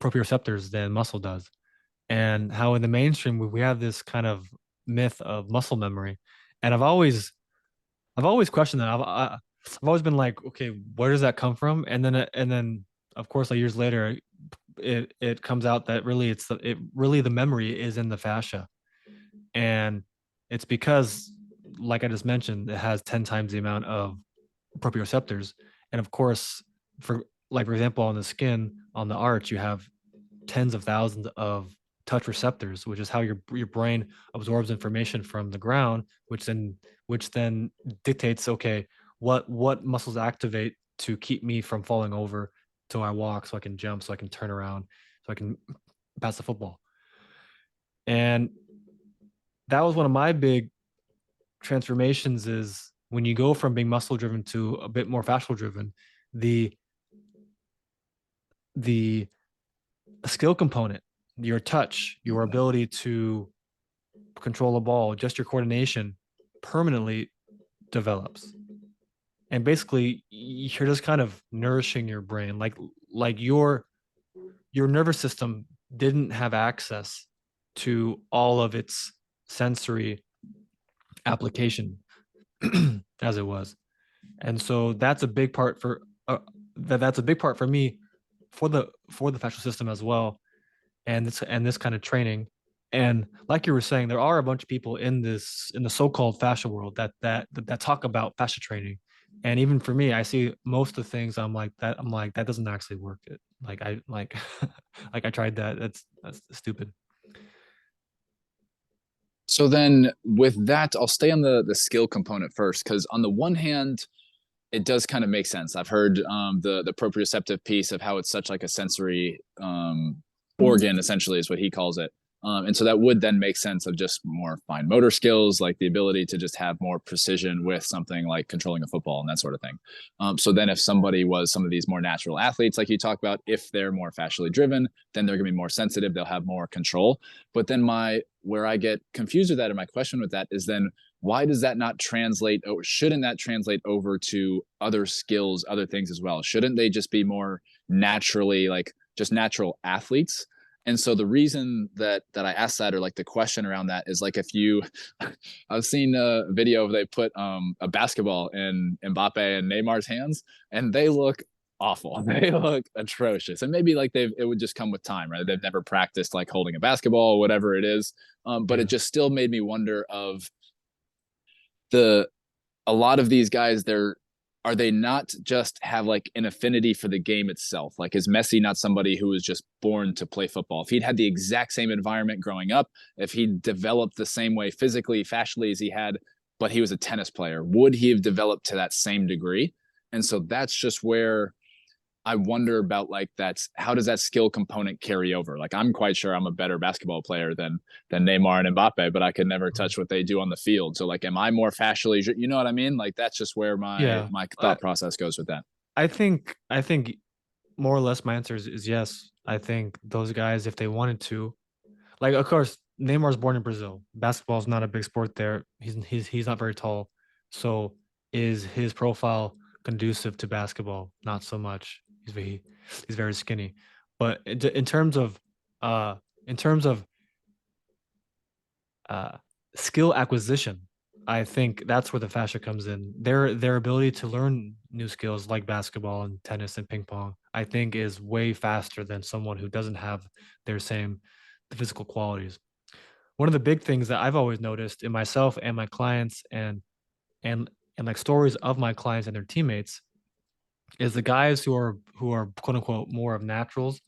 proprioceptors than muscle does. And how in the mainstream we have this kind of myth of muscle memory, and I've always questioned that. I've always been like, okay, where does that come from? And then of course, like years later, it comes out that really the memory is in the fascia, and it's because, like I just mentioned, it has 10 times the amount of proprioceptors. And of course, for example, on the skin, on the arch, you have tens of thousands of touch receptors, which is how your brain absorbs information from the ground, which then dictates, okay, what muscles activate to keep me from falling over, so I walk, so I can jump, so I can turn around, so I can pass the football. And that was one of my big transformations, is when you go from being muscle driven to a bit more fascial driven, the the skill component, your touch, your ability to control a ball, just your coordination permanently develops. And basically you're just kind of nourishing your brain, like your nervous system didn't have access to all of its sensory application as it was. And so that's a big part for that's a big part for me, for the fascial system as well, and this kind of training. And like you were saying, there are a bunch of people in the so-called fascia world that talk about fascia training. And even for me, I see most of the things, I'm like that doesn't actually work. Like I like like I tried that. That's stupid. So then with that, I'll stay on the skill component first, because on the one hand, it does kind of make sense. I've heard the proprioceptive piece of how it's such like a sensory organ, essentially, is what he calls it. And so that would then make sense of just more fine motor skills, like the ability to just have more precision with something like controlling a football and that sort of thing. So then if somebody was some of these more natural athletes, like you talk about, if they're more fascially driven, then they're going to be more sensitive. They'll have more control. But then where I get confused with that, and my question with that is then, why does that not translate, or shouldn't that translate over to other skills, other things as well? Shouldn't they just be more naturally, like just natural athletes? And so the reason that I asked that, or like the question around that, is like, if you I've seen a video of they put a basketball in Mbappe and Neymar's hands, and they look awful. They look atrocious. And maybe like it would just come with time, right? They've never practiced like holding a basketball or whatever it is. But Yeah. it just still made me wonder of the a lot of these guys, are they not just have like an affinity for the game itself? Like, is Messi not somebody who was just born to play football? If he'd had the exact same environment growing up, if he developed the same way physically, fascially as he had, but he was a tennis player, would he have developed to that same degree? And so that's just where I wonder about like that's how does that skill component carry over? Like I'm quite sure I'm a better basketball player than Neymar and Mbappe, but I could never touch what they do on the field. So like, am I more fascially? You know what I mean? Like that's just where my Yeah. my thought process goes with that. I think more or less my answer is yes. I think those guys, if they wanted to, like of course, Neymar's born in Brazil. Basketball is not a big sport there. He's not very tall. So is his profile conducive to basketball? Not so much. He's very skinny. But uh in terms of uh skill acquisition, I think that's where the fascia comes in. Their ability to learn new skills like basketball and tennis and ping pong, I think is way faster than someone who doesn't have their same physical qualities. One of the big things that I've always noticed in myself and my clients and and like stories of my clients and their teammates is the guys who are quote unquote more of naturals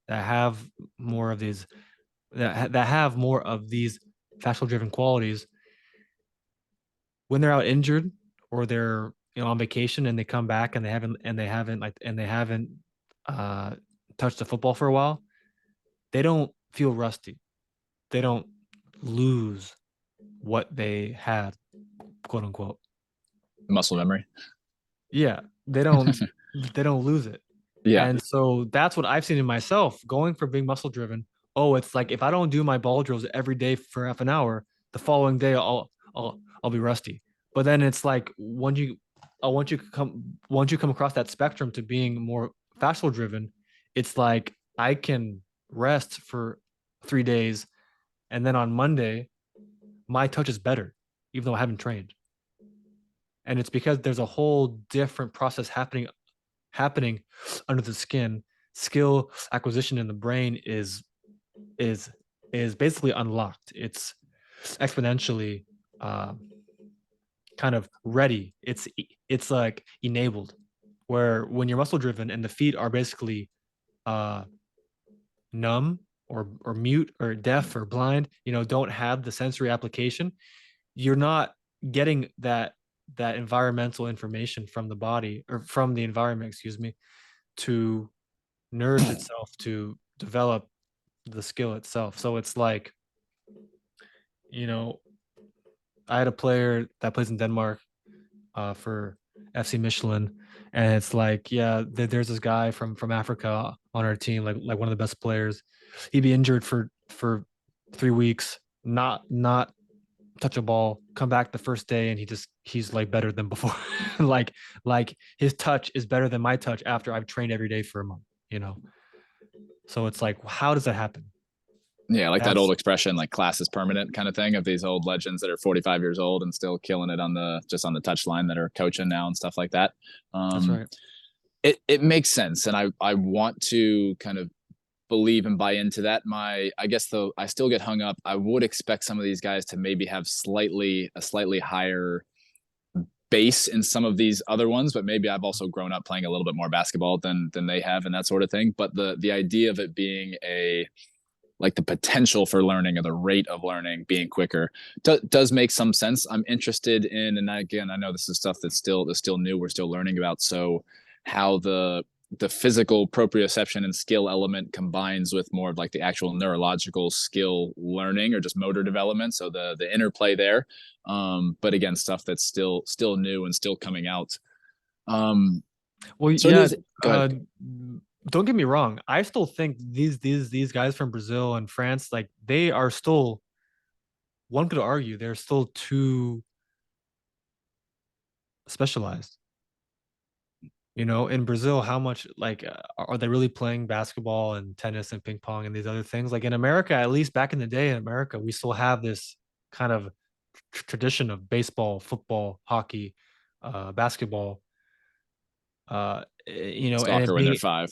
that have more of these that have more of these fascial driven qualities when they're out injured or they're on vacation and they come back and they haven't uh touched the football for a while, they don't feel rusty. They don't lose what they had, quote unquote. Muscle memory. Yeah, they don't lose it. Yeah. And so that's what I've seen in myself going from being muscle driven. Oh, it's like if I don't do my ball drills every day for half an hour, the following day I'll be rusty. But then it's like once you come across that spectrum to being more fascial driven, it's like I can rest for 3 days and then on Monday my touch is better, even though I haven't trained. And it's because there's a whole different process happening under the skin. Skill acquisition in the brain is is basically unlocked. It's exponentially uh, kind of ready. It's like enabled. Where when you're muscle driven and the feet are basically uh, numb or mute or deaf or blind, don't have the sensory application, you're not getting that environmental information from the body or from the environment, excuse me, to nourish itself to develop the skill itself. So it's like, you know, I had a player that plays in Denmark for FC Michelin, and it's like, yeah, there's this guy from Africa on our team, like one of the best players. He'd be injured for 3 weeks, not touch a ball, come back the first day, and he's like better than before. like like his touch is better than my touch after I've trained every day for a month. You know, so it's like, how does that happen? Yeah, like that That's old expression, like class is permanent kind of thing of these old legends that are 45 years old and still killing it on the just on the touchline that are coaching now and stuff like that. that's Um, right. it makes sense, and I want to kind of believe and buy into that. I guess though I still get hung up. I would expect some of these guys to maybe have slightly higher base in some of these other ones, but maybe I've also grown up playing a little bit more basketball than they have and that sort of thing. But the idea of it being a like the potential for learning or the rate of learning being quicker does make some sense. I'm interested in, and again, I know this is stuff that's still new. We're still learning about. So how the physical proprioception and skill element combines with more of like the actual neurological skill learning or just motor development. So the interplay there. But again, stuff that's still new and still coming out. Um, Well, so it yeah. is. Go ahead. Don't get me wrong. I still think these guys from Brazil and France, like they are still. One could argue they're still too specialized. In Brazil, how much like are they really playing basketball and tennis and ping pong and these other things? Like in America, at least back in the day in America, we still have this kind of tradition of baseball, football, hockey, basketball. And it Soccer when they're being, 5.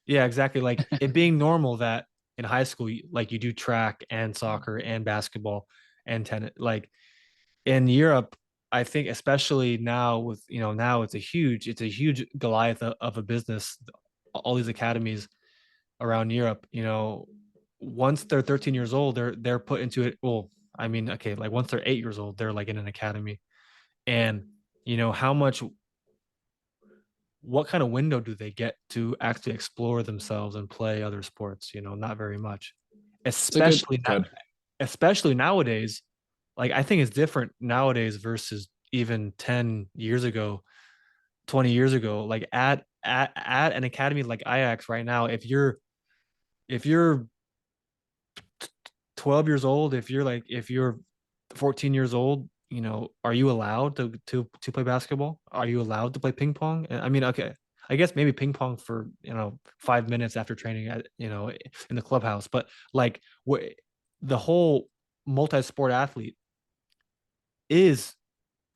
yeah, exactly, like it being normal that in high school, like you do track and soccer and basketball and tennis. Like in Europe, I think especially now with now it's a huge Goliath of a business. All these academies around Europe, once they're 13 years old, they're put into it. Well, I mean, okay, like once they're 8 years old, they're like in an academy, and how much, what kind of window do they get to actually explore themselves and play other sports? Not very much, It's a good, especially not, good. especially nowadays. Like I think it's different nowadays versus even 10 years ago, 20 years ago. Like at an academy like Ajax right now, if you're 12 years old, if you're 14 years old, are you allowed to play basketball? Are you allowed to play ping pong? I mean, okay, I guess maybe ping pong for 5 minutes after training at in the clubhouse, but like the whole multi-sport athlete is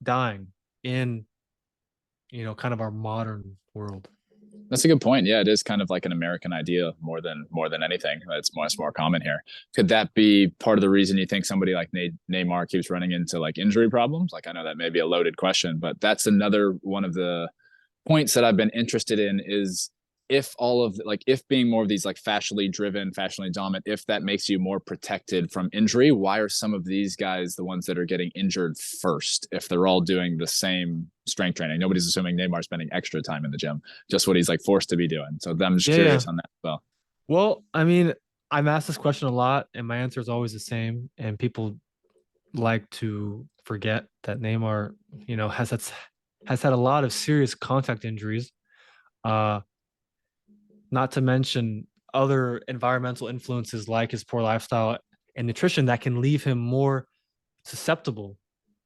dying in kind of our modern world. That's a good point. Yeah, it is kind of like an American idea more than anything. It's much more common here. Could that be part of the reason you think somebody like Neymar keeps running into like injury problems? Like I know that may be a loaded question, but that's another one of the points that I've been interested in is if all of like if being more of these like fascially driven, fascially dominant, if that makes you more protected from injury, why are some of these guys the ones that are getting injured first if they're all doing the same strength training? Nobody's assuming Neymar's spending extra time in the gym, just what he's like forced to be doing. So I'm just Yeah, yeah. curious on that as well. Well, I mean, I'm asked this question a lot, and my answer is always the same. And people like to forget that Neymar, has had a lot of serious contact injuries. Uh, Not to mention other environmental influences like his poor lifestyle and nutrition that can leave him more susceptible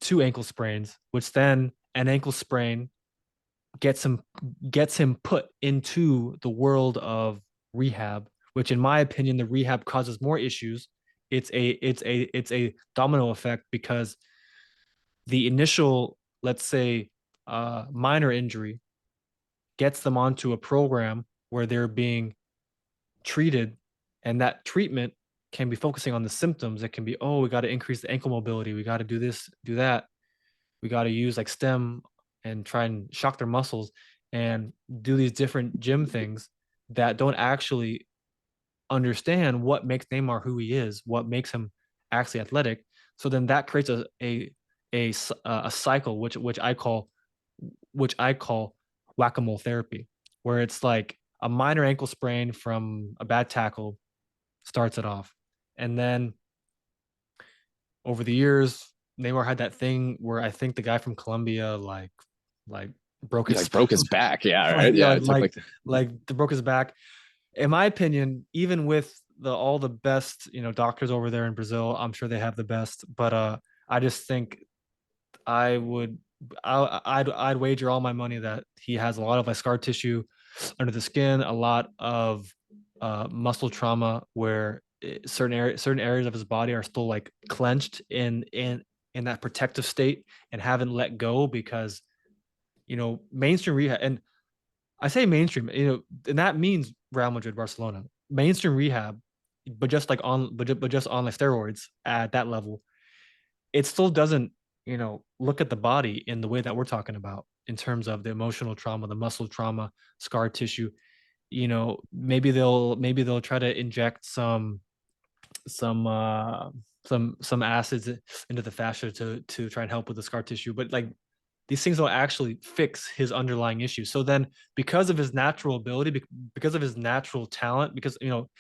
to ankle sprains, which then an ankle sprain gets him gets him put into the world of rehab, which in my opinion the rehab causes more issues. It's a domino effect because the initial, let's say, minor injury gets them onto a program where they're being treated, and that treatment can be focusing on the symptoms. It can be, oh, we got to increase the ankle mobility, we got to do this, do that, we got to use like stem and try and shock their muscles and do these different gym things that don't actually understand what makes Neymar who he is, what makes him actually athletic. So then that creates a cycle, which I call whack-a-mole therapy, where it's like a minor ankle sprain from a bad tackle starts it off, and then over the years, Neymar had that thing where I think the guy from Colombia like broke He his like broke his back. Yeah, like right. yeah, Yeah, it took like broke his back. In my opinion, even with all the best doctors over there in Brazil, I'm sure they have the best, but I just think I would I'd wager all my money that he has a lot of like scar tissue under the skin, a lot of muscle trauma where certain areas of his body are still like clenched in that protective state and haven't let go because mainstream rehab, and I say mainstream, and that means Real Madrid, Barcelona, mainstream rehab, but just like but just on like steroids at that level, it still doesn't look at the body in the way that we're talking about in terms of the emotional trauma, the muscle trauma, scar tissue. Maybe they'll try to inject some uh some acids into the fascia to try and help with the scar tissue, but like these things don't actually fix his underlying issue. So then, because of his natural ability, because of his natural talent, because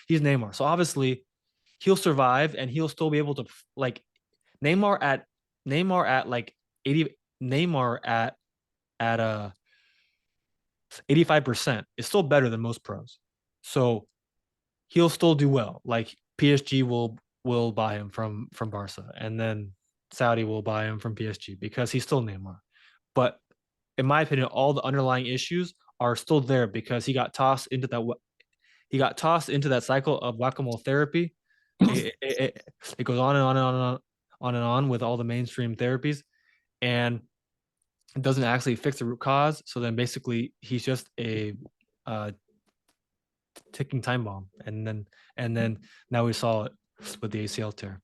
he's Neymar, so obviously he'll survive and he'll still be able to like Neymar at Neymar at like 80 Neymar at 85% is still better than most pros. So he'll still do well. Like PSG will buy him from Barca, and then Saudi will buy him from PSG because he's still Neymar. But in my opinion, all the underlying issues are still there because he got tossed into that cycle of whack-a-mole therapy. It goes on and on and on and on and on with all the mainstream therapies, and it doesn't actually fix the root cause. So then basically he's just a uh, ticking time bomb, and then now we saw it with the ACL tear.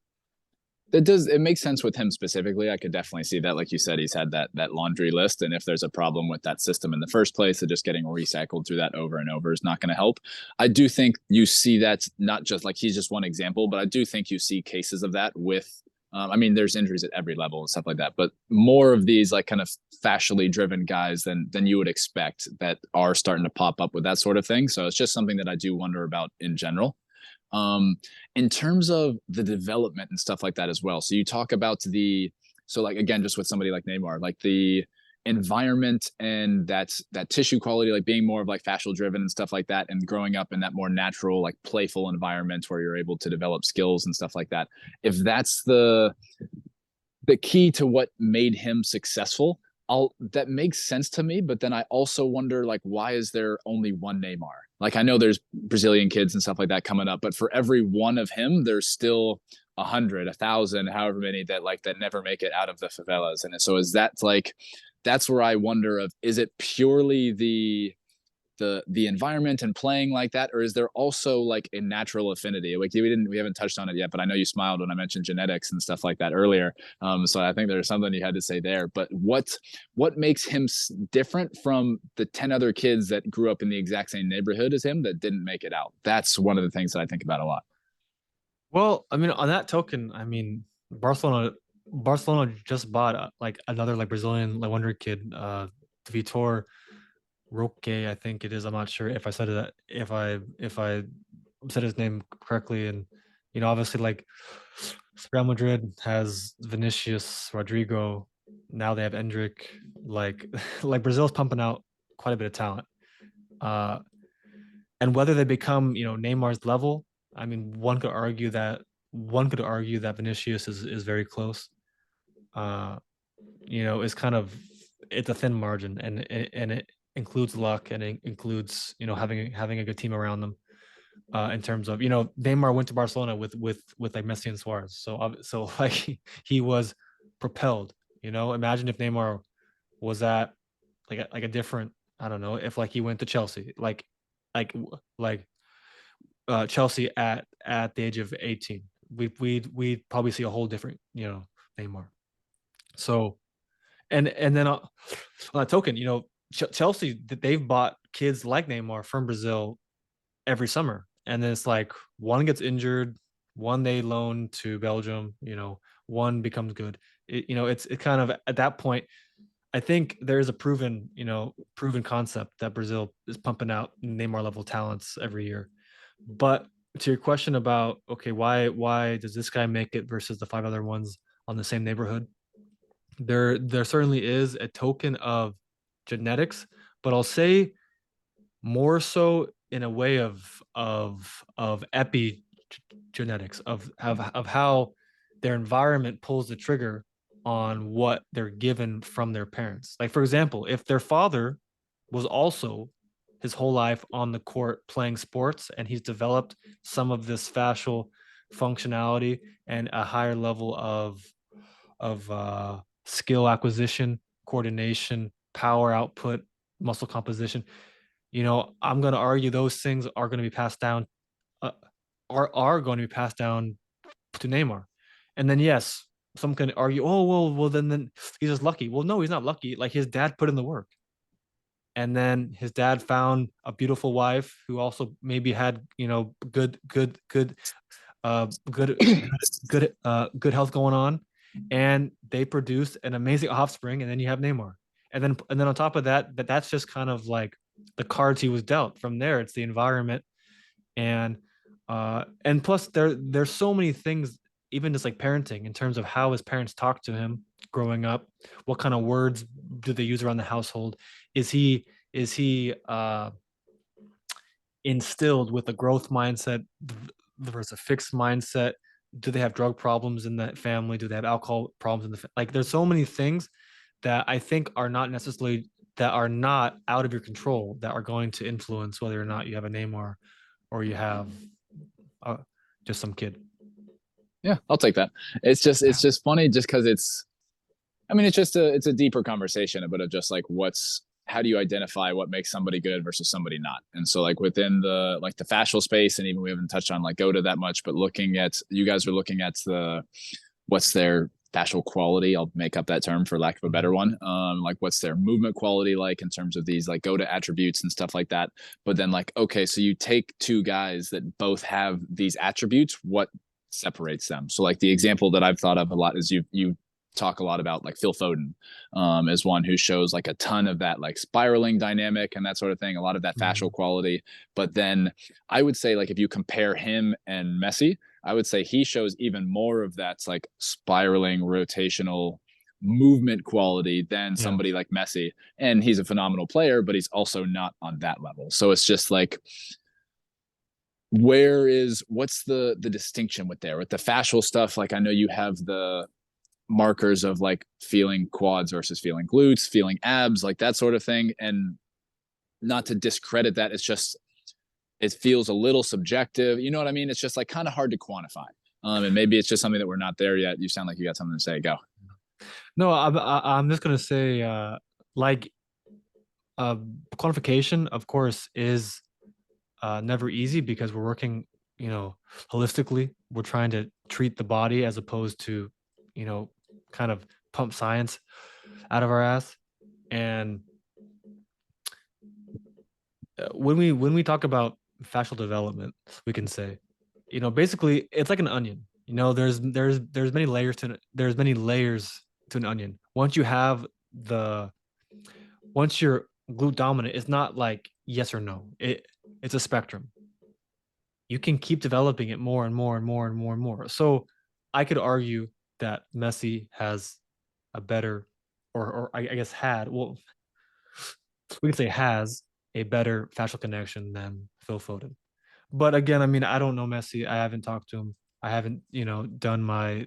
That does, it makes sense with him specifically. I could definitely see that. Like you said, he's had that laundry list, and if there's a problem with that system in the first place, that just getting recycled through that over and over is not going to help. I do think you see that, not just like he's just one example, but I do think you see cases of that with. I mean, there's injuries at every level and stuff like that, but more of these like kind of fascially driven guys than you would expect that are starting to pop up with that sort of thing. So it's just something that I do wonder about in general. um in terms of the development and stuff like that as well. So you talk about the, so like again, just with somebody like Neymar, like the environment and that tissue quality, like being more of like fascial driven and stuff like that, and growing up in that more natural, like playful environment where you're able to develop skills and stuff like that. If that's the key to what made him successful, I'll, that makes sense to me. But then I also wonder, like, why is there only one Neymar? Like, I know there's Brazilian kids and stuff like that coming up, but for every one of him, there's still 100, 1,000, however many that like that never make it out of the favelas. And so is that like, that's where I wonder of, is it purely the environment and playing like that, or is there also like a natural affinity? Like we haven't touched on it yet, but I know you smiled when I mentioned genetics and stuff like that earlier. So I think there's something you had to say there. But what makes him different from the 10 other kids that grew up in the exact same neighborhood as him that didn't make it out? That's one of the things that I think about a lot. Well, I mean, on that token, I mean, Barcelona just bought like another like Brazilian like wonder kid, Vitor Roque, I think it is. I'm not sure if I said it, if I said his name correctly. And obviously, like Real Madrid has Vinicius, Rodrigo. Now they have Endrick. Like like Brazil's pumping out quite a bit of talent. Uh, and whether they become Neymar's level, I mean, one could argue that Vinicius is very close. Uh, it's kind of, it's a thin margin, and it includes luck, and it includes having a good team around them. In terms of Neymar went to Barcelona with like Messi and Suarez, so like he was propelled. Imagine if Neymar was at like a different, I don't know, if like he went to Chelsea, like like Chelsea at the age of 18, we'd probably see a whole different Neymar. So and then on a token, Chelsea, they've bought kids like Neymar from Brazil every summer, and then it's like one gets injured, one they loan to Belgium, one becomes good. It kind of at that point, I think there is a proven concept that Brazil is pumping out Neymar level talents every year. But to your question about, okay, why does this guy make it versus the five other ones on the same neighborhood? There certainly is a token of genetics, but I'll say more so in a way of epigenetics, of how their environment pulls the trigger on what they're given from their parents. Like, for example, if their father was also his whole life on the court playing sports, and he's developed some of this fascial functionality and a higher level of skill acquisition, coordination, power output, muscle composition, I'm going to argue those things are going to be passed down, uh, are going to be passed down to Neymar. And then yes, some can argue, oh well, then he's just lucky. Well, no, he's not lucky. Like, his dad put in the work, and then his dad found a beautiful wife who also maybe had good health going on, and they produced an amazing offspring, and then you have Neymar. And then on top of that, that's just kind of like the cards he was dealt. From there, it's the environment, and plus there's so many things, even just like parenting, in terms of how his parents talk to him growing up. What kind of words do they use around the household? Is he instilled with a growth mindset versus a fixed mindset? Do they have drug problems in that family? Do they have alcohol problems in like, there's so many things that I think are not necessarily, that are not out of your control, that are going to influence whether or not you have a Neymar, or you have uh, just some kid. Yeah, I'll take that. It's just funny just because it's, I mean, it's a deeper conversation about it, just like what's, how do you identify what makes somebody good versus somebody not? And so like within the fascial space, and even we haven't touched on like GOATA that much, but looking at, you guys are looking at what's their fascial quality. I'll make up that term for lack of a better one. Like what's their movement quality like in terms of these like go to attributes and stuff like that. But then like, okay, so you take two guys that both have these attributes, what separates them? So like the example that I've thought of a lot is you talk a lot about like Phil Foden as one who shows like a ton of that like spiraling dynamic and that sort of thing, a lot of that fascial quality. But then I would say like if you compare him and Messi, I would say he shows even more of that like spiraling rotational movement quality than Yeah. somebody like Messi. And he's a phenomenal player, but he's also not on that level. So it's just like what's the distinction with there with the fascial stuff? Like I know you have the markers of like feeling quads versus feeling glutes, feeling abs, like that sort of thing. And not to discredit that, it's just it feels a little subjective. You know what I mean? It's just like kind of hard to quantify. And maybe it's just something that we're not there yet. You sound like you got something to say. Go. No, I'm just gonna say, like, uh, quantification, of course, is never easy because we're working, holistically. We're trying to treat the body as opposed to, you know, kind of pump science out of our ass. And when we talk about fascial development, we can say, basically it's like an onion. There's many layers to an onion. The once you're glute dominant, it's not like yes or no. It's a spectrum. You can keep developing it more and more and more and more and more. So I could argue that Messi has a better, or I guess had, well, we could say has a better fascial connection than Phil Foden. But again, I mean, I don't know Messi. I haven't talked to him. I haven't, done my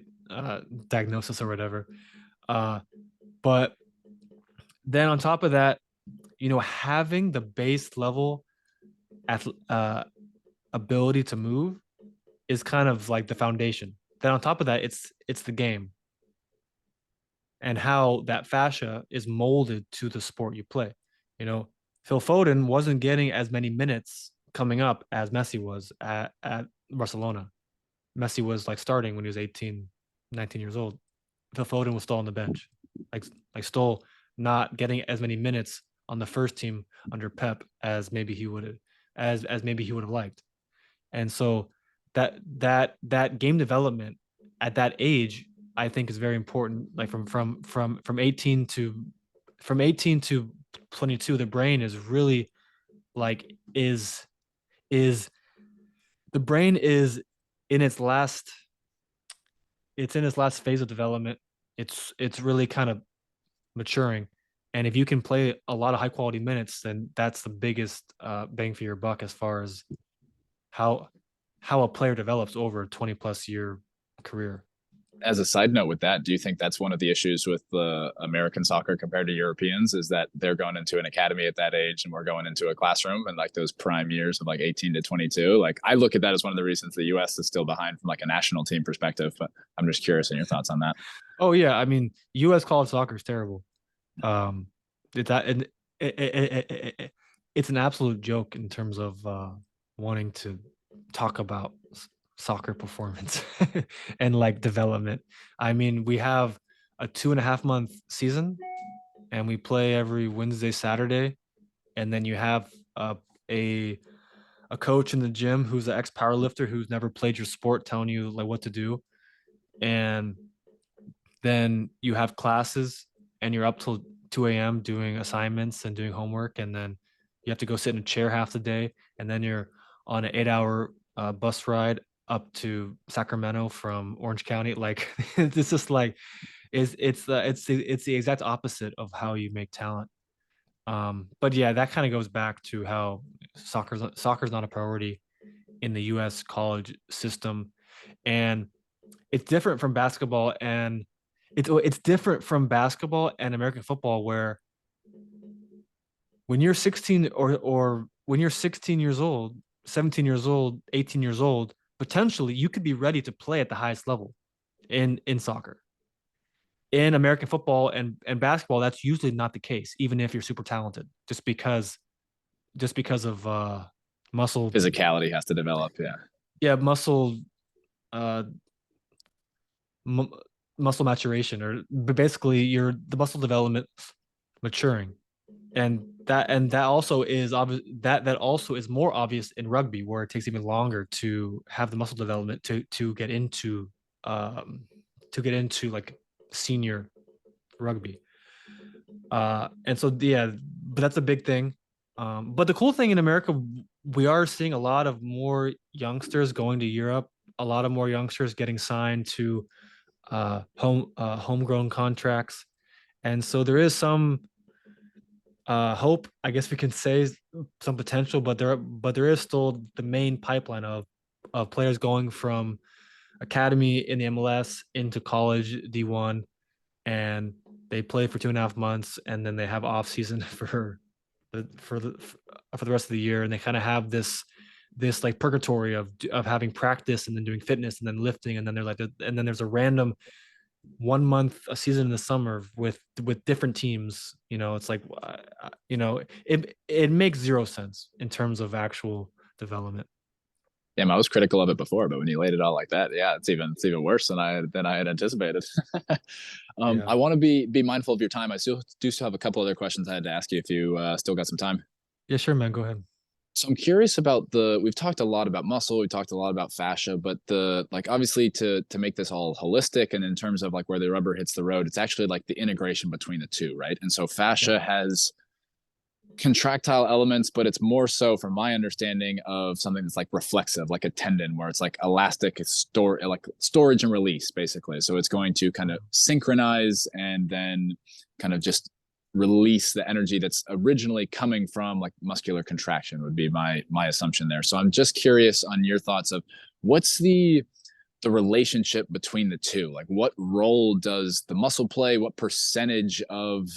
diagnosis or whatever. Uh, but then on top of that, having the base level uh, ability to move is kind of like the foundation. Then on top of that, it's the game and how that fascia is molded to the sport you play. You know, Phil Foden wasn't getting as many minutes coming up as Messi was at Barcelona. Messi was like starting when he was 18, 19 years old. Phil Foden was still on the bench, like still not getting as many minutes on the first team under Pep as maybe he would have as maybe he would have liked. And so that game development at that age, I think, is very important. Like from 18 to 22, the brain is really like is the brain is in its last it's in its last phase of development. It's really kind of maturing. And if you can play a lot of high quality minutes, then that's the biggest bang for your buck as far as how a player develops over a 20 plus year career. As a side note with that, do you think that's one of the issues with the American soccer compared to Europeans is that they're going into an academy at that age and we're going into a classroom and like those prime years of like 18 to 22? Like I look at that as one of the reasons the US is still behind from like a national team perspective, but I'm just curious in your thoughts on that. Oh yeah, I mean, U.S. college soccer is terrible. Um, it's that and it's an absolute joke in terms of wanting to talk about soccer performance and like development. I mean, we have a 2.5 month season, and we play every Wednesday, Saturday, and then you have a a coach in the gym who's an ex powerlifter who's never played your sport telling you like what to do, and then you have classes and you're up till 2 a.m. doing assignments and doing homework. And then you have to go sit in a chair half the day. And then you're on an 8 hour bus ride up to Sacramento from Orange County. Like it's just like, it's the exact opposite of how you make talent. But yeah, that kind of goes back to how soccer's not a priority in the U.S. college system, and it's different from basketball and it's different from basketball and American football where when you're 16 or when you're 16 years old, 17 years old, 18 years old, potentially you could be ready to play at the highest level in soccer. In American football and basketball, that's usually not the case, even if you're super talented, just because of muscle, Physicality has to develop. Yeah. yeah, muscle uh muscle maturation, or basically your the muscle development maturing. And that also is obvious, that also is more obvious in rugby, where it takes even longer to have the muscle development um to get into like senior rugby. And so yeah, but that's a big thing. But the cool thing in America, we are seeing a lot of more youngsters going to Europe, a lot of more youngsters getting signed to homegrown contracts. And so there is some hope, I guess we can say, some potential, but there is still the main pipeline of players going from academy in the MLS into college D1, and they play for 2.5 months, and then they have off season for the rest of the year, and they kind of have this like purgatory of having practice and then doing fitness and then lifting, and then they're like, and then there's a random 1 month a season in the summer with different teams. It's like, it makes zero sense in terms of actual development. Damn, I was critical of it before, but when you laid it out like that, yeah, it's even worse than I had anticipated. Yeah. I want to be mindful of your time. I still have a couple other questions I had to ask you if you still got some time. Yeah, sure, man, go ahead. So I'm curious about we've talked a lot about muscle, we talked a lot about fascia, but the like obviously to make this all holistic and in terms of like where the rubber hits the road, it's actually like the integration between the two, right? And so Yeah. fascia has contractile elements, but it's more so from my understanding of something that's like reflexive, like a tendon, where it's like elastic, it's like storage and release, basically. So it's going to kind of synchronize and then kind of just release the energy that's originally coming from like muscular contraction would be my assumption there. So I'm just curious on your thoughts of what's the relationship between the two, like what role does the muscle play, what percentage of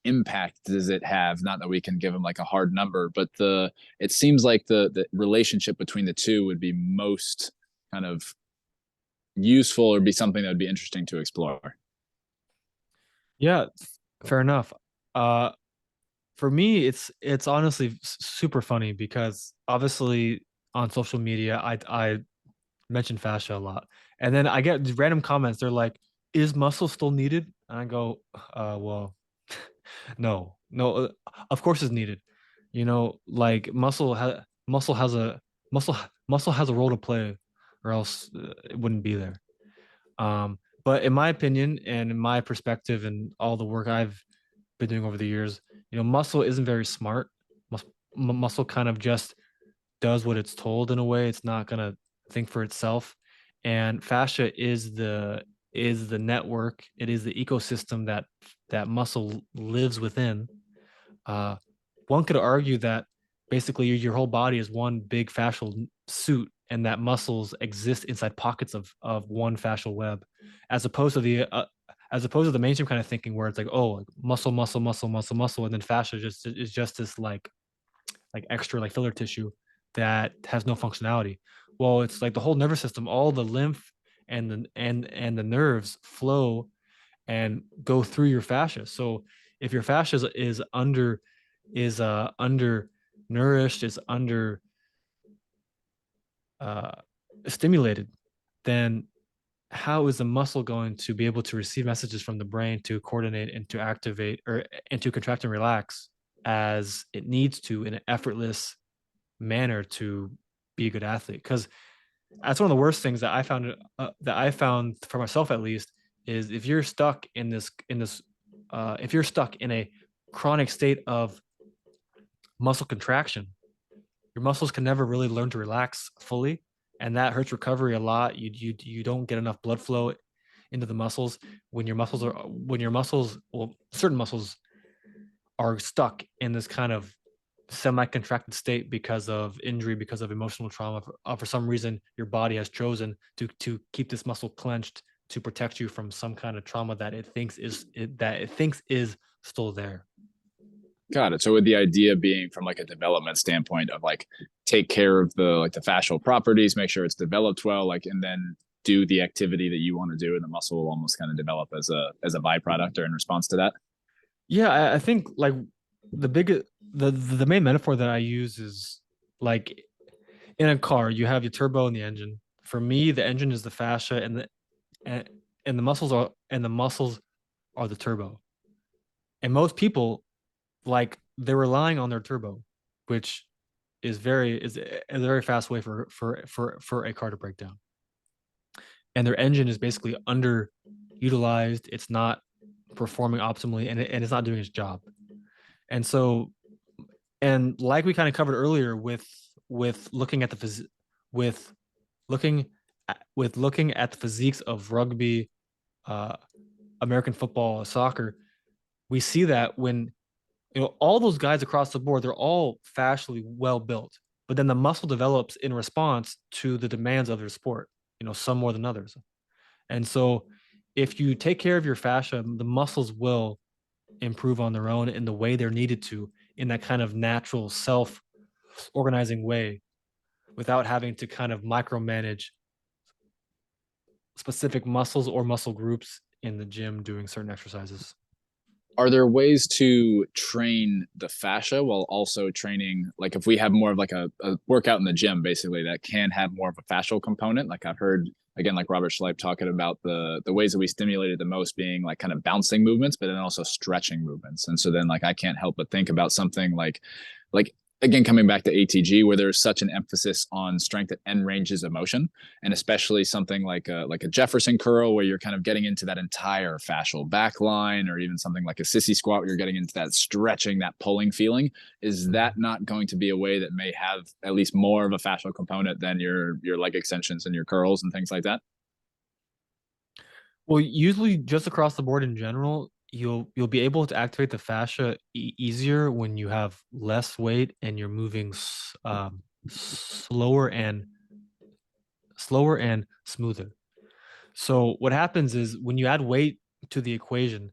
impact does it have? Not that we can give them like a hard number, but it seems like the relationship between the two would be most kind of useful or be something that would be interesting to explore. Yeah, fair enough. uh for me, it's honestly super funny because obviously on social media I mention fascia a lot, and then I get these random comments. They're like, is muscle still needed? And I go, well, no, no, of course it's needed. Like muscle has a role to play, or else it wouldn't be there. But in my opinion and in my perspective and all the work I've been doing over the years, muscle isn't very smart. Muscle kind of just does what it's told in a way. It's not gonna think for itself. And fascia is the network. It is the ecosystem that muscle lives within. Uh, One could argue that basically your whole body is one big fascial suit, and that muscles exist inside pockets of one fascial web, as opposed to the mainstream kind of thinking where it's like, oh, like muscle, muscle, muscle, muscle, muscle, and then fascia just is just this like extra like filler tissue that has no functionality. Well, it's like the whole nervous system, all the lymph and the nerves flow and go through your fascia. So if your fascia is under nourished, is under uh, stimulated, then how is the muscle going to be able to receive messages from the brain to coordinate and to activate, or and to contract and relax as it needs to in an effortless manner to be a good athlete? Because that's one of the worst things that I found for myself, at least, is if you're stuck in a chronic state of muscle contraction, your muscles can never really learn to relax fully, and that hurts recovery a lot. You don't get enough blood flow into the muscles well, certain muscles are stuck in this kind of semi-contracted state because of injury, because of emotional trauma. For some reason, your body has chosen to keep this muscle clenched to protect you from some kind of trauma that it thinks is still there. Got it. So with the idea being from like a development standpoint of like take care of the fascial properties, make sure it's developed well, like and then do the activity that you want to do, and the muscle will almost kind of develop as a byproduct or in response to that. Yeah, I think like the big the main metaphor that I use is like in a car, you have your turbo and the engine. For me, the engine is the fascia, and and the muscles are the turbo. And most people, like, they're relying on their turbo, which is a very fast way for a car to break down. And their engine is basically underutilized. It's not performing optimally, and it's not doing its job. And so, and like we kind of covered earlier with looking at with looking looking at the physiques of rugby, uh, American football, soccer, we see that when all those guys across the board, they're all fascially well built, but then the muscle develops in response to the demands of their sport. Some more than others. And so, if you take care of your fascia, the muscles will improve on their own in the way they're needed to, in that kind of natural self organizing way, without having to kind of micromanage specific muscles or muscle groups in the gym doing certain exercises. Are there ways to train the fascia while also training, like if we have more of like a workout in the gym basically that can have more of a fascial component? Like I've heard again, like Robert Schleip talking about the ways that we stimulated the most being like kind of bouncing movements, but then also stretching movements. And so then like I can't help but think about something like again coming back to ATG where there's such an emphasis on strength at end ranges of motion, and especially something like a Jefferson curl where you're kind of getting into that entire fascial back line, or even something like a sissy squat where you're getting into that stretching, that pulling feeling. Is that not going to be a way that may have at least more of a fascial component than your leg extensions and your curls and things like that? Well, usually just across the board in general, you'll be able to activate the fascia easier when you have less weight and you're moving slower and smoother. So what happens is when you add weight to the equation,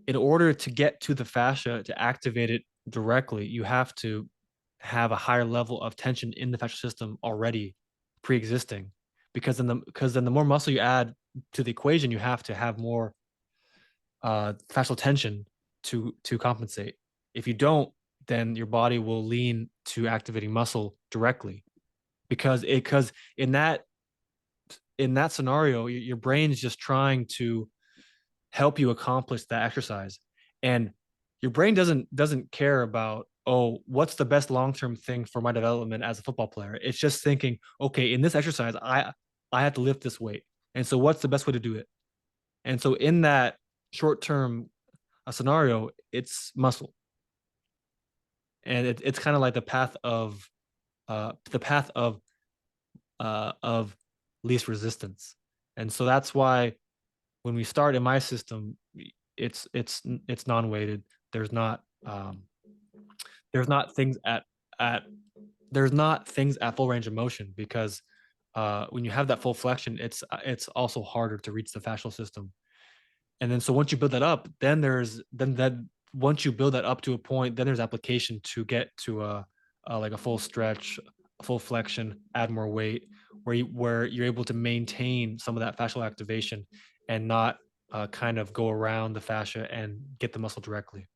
in order to get to the fascia to activate it directly, you have to have a higher level of tension in the fascial system already pre-existing. Because then the more muscle you add to the equation, you have to have more fascial tension to compensate. If you don't, then your body will lean to activating muscle directly because in that scenario, your brain is just trying to help you accomplish that exercise, and your brain doesn't care about, oh, what's the best long-term thing for my development as a football player. It's just thinking, okay, in this exercise, I have to lift this weight, and so what's the best way to do it? And so in that short-term scenario, it's muscle, and it's kind of like the path of least resistance. And so that's why when we start in my system, it's non-weighted. There's not things at there's not things at full range of motion, because when you have that full flexion, it's also harder to reach the fascial system. And then so once you build that up, then that once you build that up to a point, then there's application to get to like a full stretch, a full flexion, add more weight, where you're able to maintain some of that fascial activation and not kind of go around the fascia and get the muscle directly.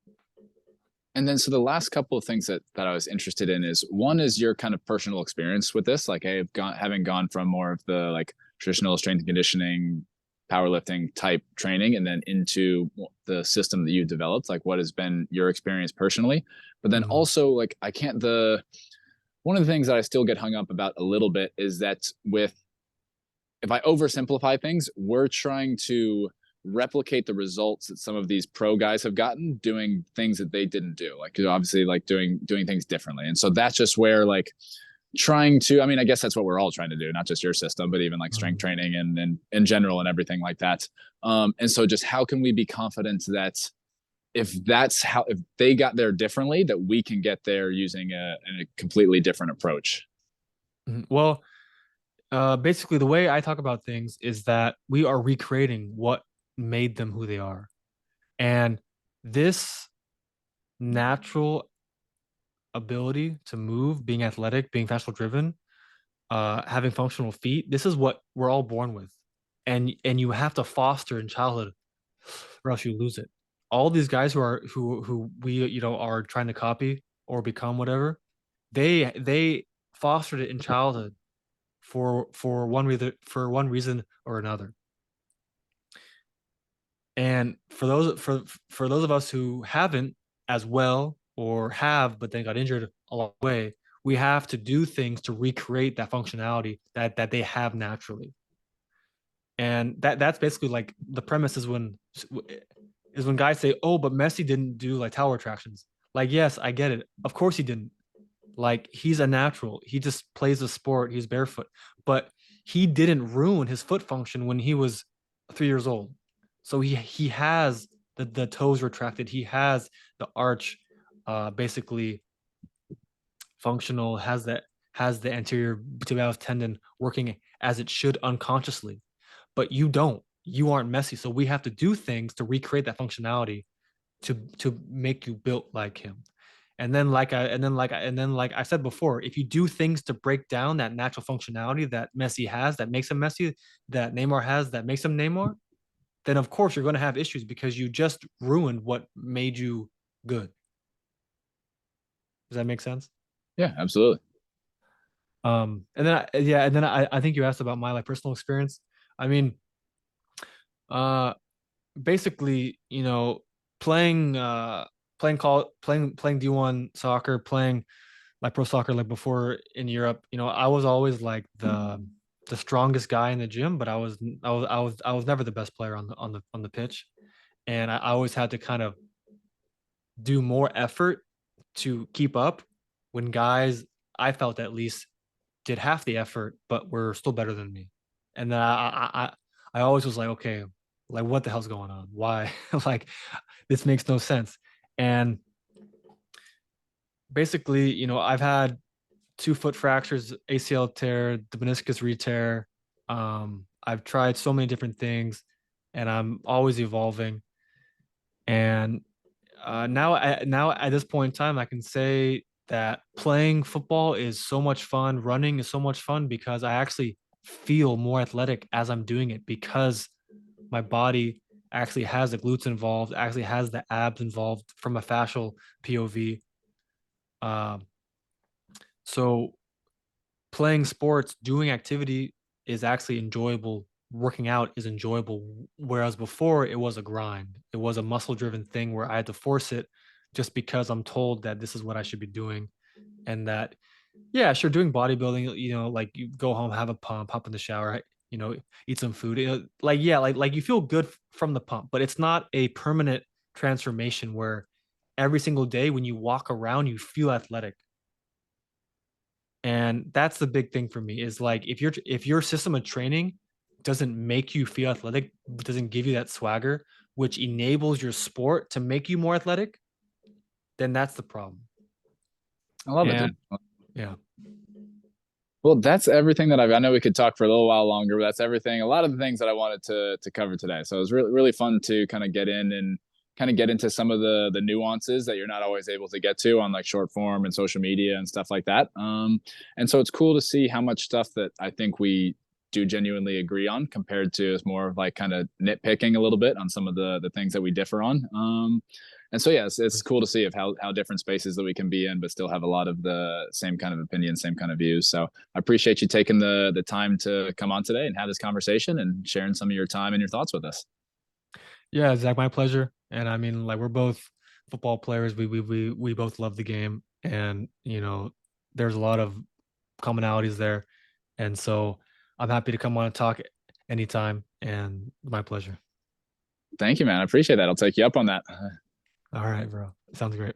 And then, so the last couple of things that I was interested in is one is your kind of personal experience with this. Like, I've gone having gone from more of the like traditional strength and conditioning, powerlifting type training, and then into the system that you developed. Like, what has been your experience personally? But then Mhm. also, like, I can't the one of the things that I still get hung up about a little bit is that with if I oversimplify things, we're trying to replicate the results that some of these pro guys have gotten doing things that they didn't do. Like obviously like doing things differently. And so that's just where like trying to, I mean, I guess that's what we're all trying to do, not just your system, but even like strength Mhm. training and in general and everything like that. And so just how can we be confident that if they got there differently, that we can get there using a completely different approach. Well, basically, the way I talk about things is that we are recreating what made them who they are. And this natural ability to move, being athletic, being fascial driven, having functional feet, this is what we're all born with. And you have to foster in childhood or else you lose it. All these guys who we are trying to copy or become whatever, they fostered it in childhood for one reason or another. And for those of us who haven't as well or have but then got injured along the way, we have to do things to recreate that functionality that they have naturally. And that's basically like the premise is when guys say, "Oh, but Messi didn't do like tower attractions." Like, yes, I get it. Of course he didn't. Like, he's a natural. He just plays the sport. He's barefoot. But he didn't ruin his foot function when he was 3 years old. So he has the toes retracted. He has the arch basically functional, has the anterior tibialis tendon working as it should unconsciously. But you don't. You aren't Messi. So we have to do things to recreate that functionality to make you built like him. And then like I said before, if you do things to break down that natural functionality that Messi has, that makes him Messi, that Neymar has, that makes him Neymar, then of course you're going to have issues because you just ruined what made you good. Does that make sense? Yeah, absolutely. And then I think you asked about my like personal experience. I mean, uh, basically, playing D1 soccer, playing like pro soccer like before in Europe, I was always like the strongest guy in the gym, but I was never the best player on the pitch. And I always had to kind of do more effort to keep up when guys I felt at least did half the effort, but were still better than me. And then I always was like, okay, like what the hell's going on? Why? Like this makes no sense. And basically, I've had 2 foot fractures, ACL tear, the meniscus re-tear. I've tried so many different things, and I'm always evolving. And now at this point in time, I can say that playing football is so much fun. Running is so much fun because I actually feel more athletic as I'm doing it because my body actually has the glutes involved, actually has the abs involved from a fascial POV. Um, so playing sports, doing activity is actually enjoyable. Working out is enjoyable. Whereas before it was a grind. It was a muscle driven thing where I had to force it just because I'm told that this is what I should be doing. And that, yeah, sure, doing bodybuilding, like you go home, have a pump, hop in the shower, eat some food. Like, yeah, like you feel good from the pump, but it's not a permanent transformation where every single day when you walk around, you feel athletic. And that's the big thing for me is like if your system of training doesn't make you feel athletic, doesn't give you that swagger, which enables your sport to make you more athletic, then that's the problem. I love it, And dude. yeah. Well, that's everything that I know we could talk for a little while longer, but that's everything. A lot of the things that I wanted to cover today. So it was really fun to kind of get in and kind of get into some of the nuances that you're not always able to get to on like short form and social media and stuff like that. And so it's cool to see how much stuff that I think we do genuinely agree on compared to more of like kind of nitpicking a little bit on some of the things that we differ on. And so yeah, it's cool to see of how different spaces that we can be in, but still have a lot of the same kind of opinions, same kind of views. So I appreciate you taking the time to come on today and have this conversation and sharing some of your time and your thoughts with us. Yeah, Zach, my pleasure. And I mean, like we're both football players. We both love the game, and there's a lot of commonalities there. And so I'm happy to come on and talk anytime. And my pleasure. Thank you, man. I appreciate that. I'll take you up on that. All right, bro. Sounds great.